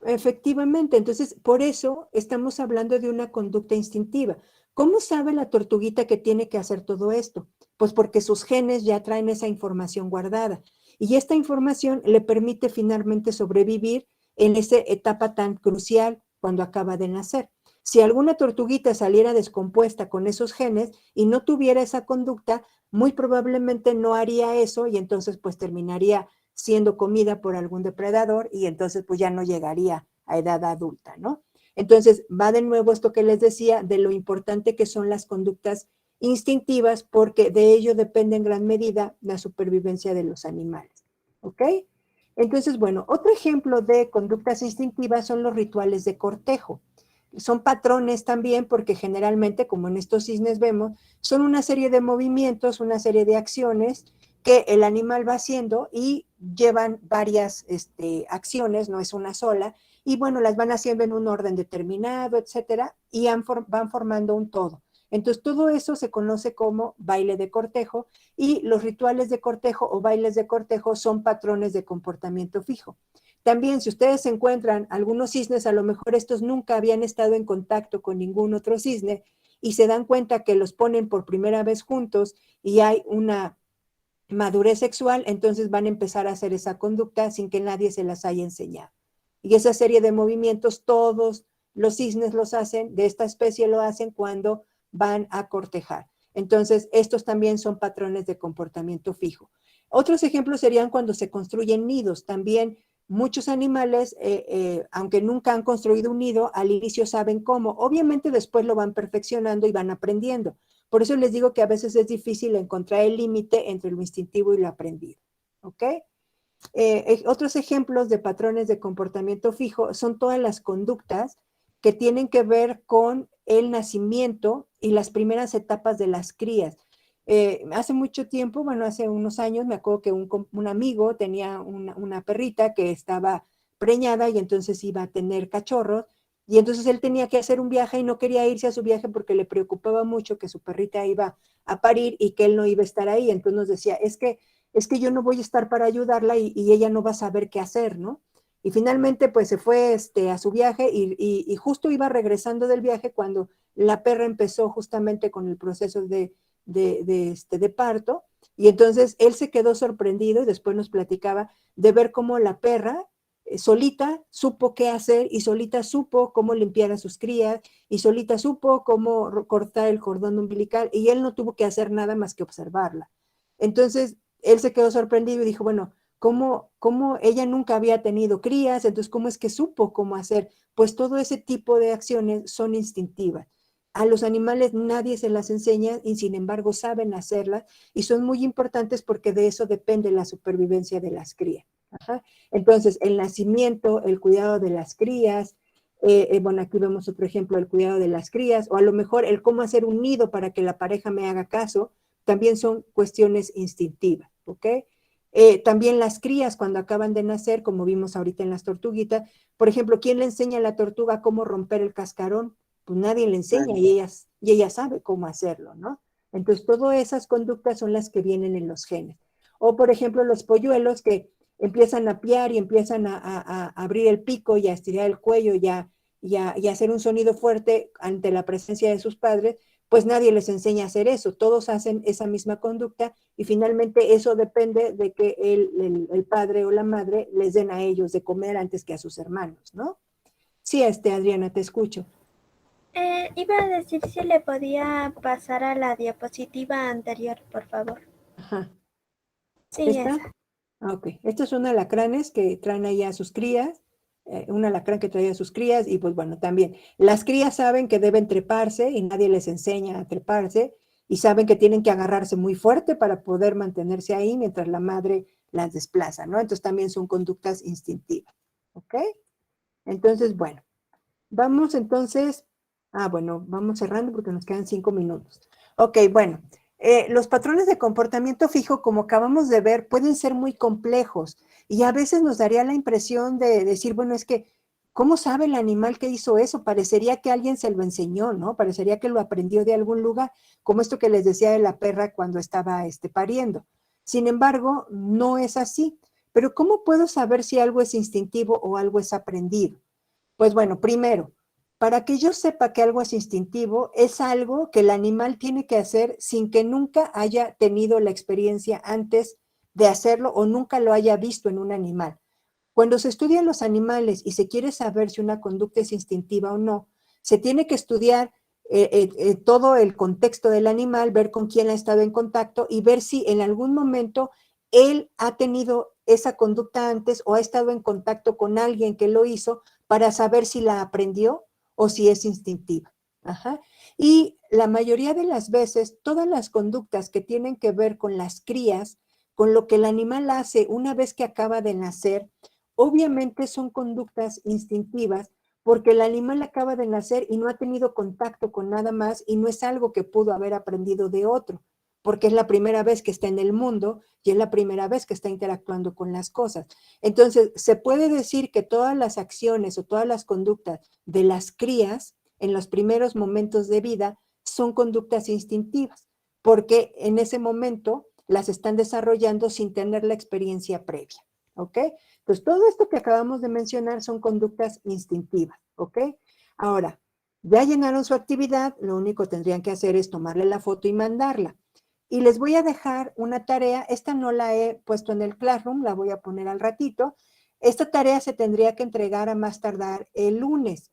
Efectivamente, entonces por eso estamos hablando de una conducta instintiva. ¿Cómo sabe la tortuguita que tiene que hacer todo esto? Pues porque sus genes ya traen esa información guardada y esta información le permite finalmente sobrevivir en esa etapa tan crucial cuando acaba de nacer. Si alguna tortuguita saliera descompuesta con esos genes y no tuviera esa conducta, muy probablemente no haría eso y entonces pues terminaría siendo comida por algún depredador y entonces pues ya no llegaría a edad adulta, ¿no? Entonces va de nuevo esto que les decía de lo importante que son las conductas instintivas porque de ello depende en gran medida la supervivencia de los animales, ¿ok? Entonces, bueno, otro ejemplo de conductas instintivas son los rituales de cortejo. Son patrones también porque generalmente, como en estos cisnes vemos, son una serie de movimientos, una serie de acciones que el animal va haciendo y llevan varias acciones, no es una sola, y bueno, las van haciendo en un orden determinado, etcétera, y van formando un todo. Entonces, todo eso se conoce como baile de cortejo y los rituales de cortejo o bailes de cortejo son patrones de comportamiento fijo. También, si ustedes encuentran algunos cisnes, a lo mejor estos nunca habían estado en contacto con ningún otro cisne y se dan cuenta que los ponen por primera vez juntos y hay una madurez sexual, entonces van a empezar a hacer esa conducta sin que nadie se las haya enseñado. Y esa serie de movimientos, todos los cisnes los hacen, de esta especie lo hacen cuando van a cortejar. Entonces, estos también son patrones de comportamiento fijo. Otros ejemplos serían cuando se construyen nidos. También muchos animales, aunque nunca han construido un nido, al inicio saben cómo. Obviamente después lo van perfeccionando y van aprendiendo. Por eso les digo que a veces es difícil encontrar el límite entre lo instintivo y lo aprendido. ¿Ok? Otros ejemplos de patrones de comportamiento fijo son todas las conductas que tienen que ver con el nacimiento y las primeras etapas de las crías. Hace mucho tiempo, bueno, hace unos años, me acuerdo que un amigo tenía una perrita que estaba preñada y entonces iba a tener cachorros y entonces él tenía que hacer un viaje y no quería irse a su viaje porque le preocupaba mucho que su perrita iba a parir y que él no iba a estar ahí. Entonces nos decía, es que yo no voy a estar para ayudarla y ella no va a saber qué hacer, ¿no? Y finalmente pues se fue a su viaje y justo iba regresando del viaje cuando la perra empezó justamente con el proceso de parto y entonces él se quedó sorprendido y después nos platicaba de ver cómo la perra solita supo qué hacer y solita supo cómo limpiar a sus crías y solita supo cómo cortar el cordón umbilical y él no tuvo que hacer nada más que observarla. Entonces él se quedó sorprendido y dijo, bueno, ¿cómo ella nunca había tenido crías? Entonces, ¿cómo es que supo cómo hacer? Pues todo ese tipo de acciones son instintivas. A los animales nadie se las enseña y sin embargo saben hacerlas y son muy importantes porque de eso depende la supervivencia de las crías. Ajá. Entonces, el nacimiento, el cuidado de las crías, bueno, aquí vemos otro ejemplo, el cuidado de las crías, o a lo mejor el cómo hacer un nido para que la pareja me haga caso, también son cuestiones instintivas, ¿ok? También las crías cuando acaban de nacer, como vimos ahorita en las tortuguitas, por ejemplo, ¿quién le enseña a la tortuga cómo romper el cascarón? Pues nadie le enseña y ella sabe cómo hacerlo, ¿no? Entonces, todas esas conductas son las que vienen en los genes. O, por ejemplo, los polluelos que empiezan a piar y empiezan a abrir el pico y a estirar el cuello y a hacer un sonido fuerte ante la presencia de sus padres, pues nadie les enseña a hacer eso, todos hacen esa misma conducta y finalmente eso depende de que el padre o la madre les den a ellos de comer antes que a sus hermanos, ¿no? Sí, Adriana, te escucho. Iba a decir si le podía pasar a la diapositiva anterior, por favor. Ajá. Sí, ¿Esta? esa. Ok, estos son alacranes que traen ahí a sus crías, un alacrán que trae a sus crías y pues bueno, también las crías saben que deben treparse y nadie les enseña a treparse y saben que tienen que agarrarse muy fuerte para poder mantenerse ahí mientras la madre las desplaza, ¿no? Entonces también son conductas instintivas, ¿ok? Entonces, bueno, vamos entonces, bueno, vamos cerrando porque nos quedan 5 minutos. Ok, bueno. Los patrones de comportamiento fijo, como acabamos de ver, pueden ser muy complejos y a veces nos daría la impresión de decir, bueno, es que, ¿cómo sabe el animal que hizo eso? Parecería que alguien se lo enseñó, ¿no? Parecería que lo aprendió de algún lugar, como esto que les decía de la perra cuando estaba pariendo. Sin embargo, no es así. Pero ¿cómo puedo saber si algo es instintivo o algo es aprendido? Pues bueno, primero, para que yo sepa que algo es instintivo, es algo que el animal tiene que hacer sin que nunca haya tenido la experiencia antes de hacerlo o nunca lo haya visto en un animal. Cuando se estudian los animales y se quiere saber si una conducta es instintiva o no, se tiene que estudiar todo el contexto del animal, ver con quién ha estado en contacto y ver si en algún momento él ha tenido esa conducta antes o ha estado en contacto con alguien que lo hizo para saber si la aprendió o si es instintiva. Ajá. Y la mayoría de las veces, todas las conductas que tienen que ver con las crías, con lo que el animal hace una vez que acaba de nacer, obviamente son conductas instintivas porque el animal acaba de nacer y no ha tenido contacto con nada más y no es algo que pudo haber aprendido de otro, porque es la primera vez que está en el mundo y es la primera vez que está interactuando con las cosas. Entonces, se puede decir que todas las acciones o todas las conductas de las crías en los primeros momentos de vida son conductas instintivas, porque en ese momento las están desarrollando sin tener la experiencia previa, ¿ok? Entonces, todo esto que acabamos de mencionar son conductas instintivas, ¿ok? Ahora, ya llenaron su actividad, lo único que tendrían que hacer es tomarle la foto y mandarla. Y les voy a dejar una tarea, esta no la he puesto en el Classroom, la voy a poner al ratito. Esta tarea se tendría que entregar a más tardar el lunes.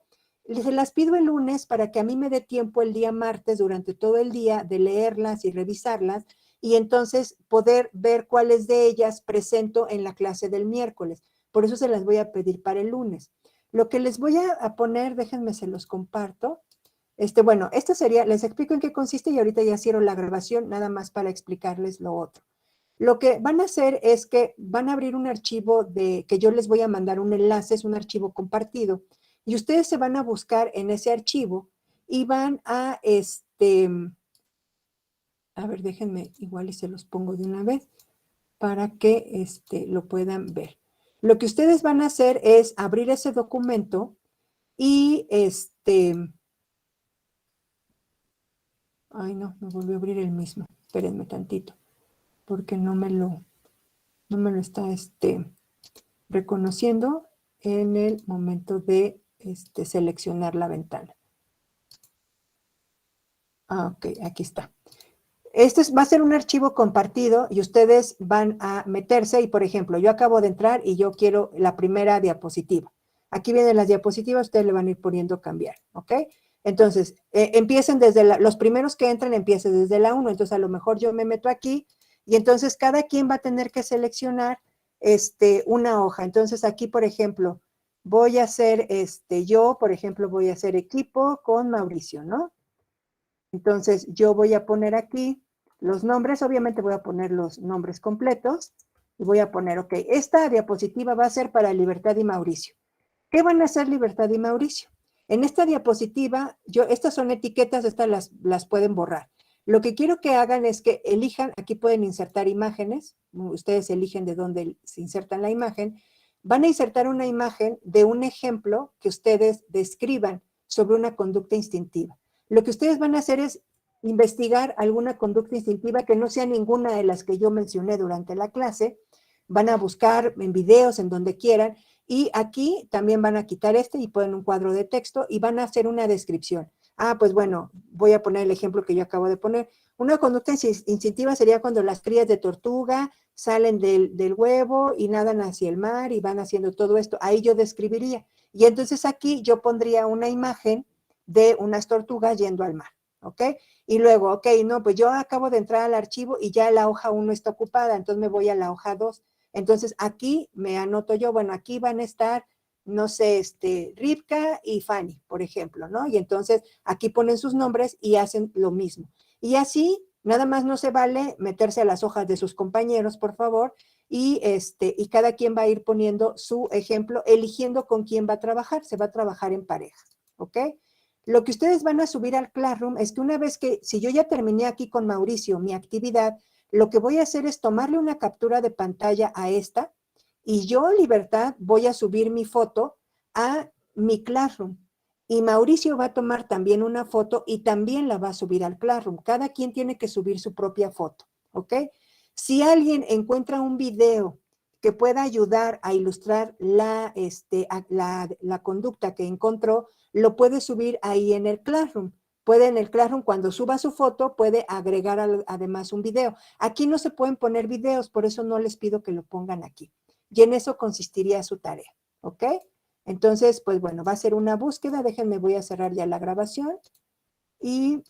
Se las pido el lunes para que a mí me dé tiempo el día martes durante todo el día de leerlas y revisarlas y entonces poder ver cuáles de ellas presento en la clase del miércoles. Por eso se las voy a pedir para el lunes. Lo que les voy a poner, déjenme se los comparto. Bueno, esto sería, les explico en qué consiste y ahorita ya cierro la grabación nada más para explicarles lo otro. Lo que van a hacer es que van a abrir un archivo que yo les voy a mandar un enlace, es un archivo compartido, y ustedes se van a buscar en ese archivo y van a, a ver, déjenme, igual y se los pongo de una vez para que lo puedan ver. Lo que ustedes van a hacer es abrir ese documento y ay no, me volvió a abrir el mismo. Espérenme tantito, porque no me lo está reconociendo en el momento de seleccionar la ventana. Ok, aquí está. Va a ser un archivo compartido y ustedes van a meterse y, por ejemplo, yo acabo de entrar y yo quiero la primera diapositiva. Aquí vienen las diapositivas, ustedes le van a ir poniendo cambiar, ¿ok? Entonces, empiecen desde los primeros que entren, empiecen desde la 1. Entonces, a lo mejor yo me meto aquí y entonces cada quien va a tener que seleccionar una hoja. Entonces, aquí, por ejemplo, voy a hacer, yo, por ejemplo, voy a hacer equipo con Mauricio, ¿no? Entonces, yo voy a poner aquí los nombres, obviamente voy a poner los nombres completos y voy a poner, ok, esta diapositiva va a ser para Libertad y Mauricio. ¿Qué van a hacer Libertad y Mauricio? En esta diapositiva, estas son etiquetas, estas las pueden borrar. Lo que quiero que hagan es que elijan, aquí pueden insertar imágenes, ustedes eligen de dónde se insertan la imagen, van a insertar una imagen de un ejemplo que ustedes describan sobre una conducta instintiva. Lo que ustedes van a hacer es investigar alguna conducta instintiva que no sea ninguna de las que yo mencioné durante la clase van a buscar en videos, en donde quieran, y aquí también van a quitar y ponen un cuadro de texto y van a hacer una descripción. Ah, pues bueno, voy a poner el ejemplo que yo acabo de poner. Una conducta instintiva sería cuando las crías de tortuga salen del huevo y nadan hacia el mar y van haciendo todo esto. Ahí yo describiría. Y entonces aquí yo pondría una imagen de unas tortugas yendo al mar, ¿ok? Y luego, ok, no, pues yo acabo de entrar al archivo y ya la hoja 1 está ocupada, entonces me voy a la hoja 2. Entonces aquí me anoto yo, bueno, aquí van a estar, no sé, Rivka y Fanny, por ejemplo, ¿no? Y entonces aquí ponen sus nombres y hacen lo mismo. Y así, nada más no se vale meterse a las hojas de sus compañeros, por favor, y cada quien va a ir poniendo su ejemplo, eligiendo con quién va a trabajar. Se va a trabajar en pareja, ¿ok? Lo que ustedes van a subir al Classroom es que una vez que, si yo ya terminé aquí con Mauricio mi actividad, lo que voy a hacer es tomarle una captura de pantalla a esta y yo, Libertad, voy a subir mi foto a mi Classroom. Y Mauricio va a tomar también una foto y también la va a subir al Classroom. Cada quien tiene que subir su propia foto, ¿ok? Si alguien encuentra un video que pueda ayudar a ilustrar la conducta que encontró, lo puede subir ahí en el Classroom. Puede en el Classroom, cuando suba su foto, puede agregar además un video. Aquí no se pueden poner videos, por eso no les pido que lo pongan aquí. Y en eso consistiría su tarea, ¿ok? Entonces, pues bueno, va a ser una búsqueda. Déjenme, voy a cerrar ya la grabación. Y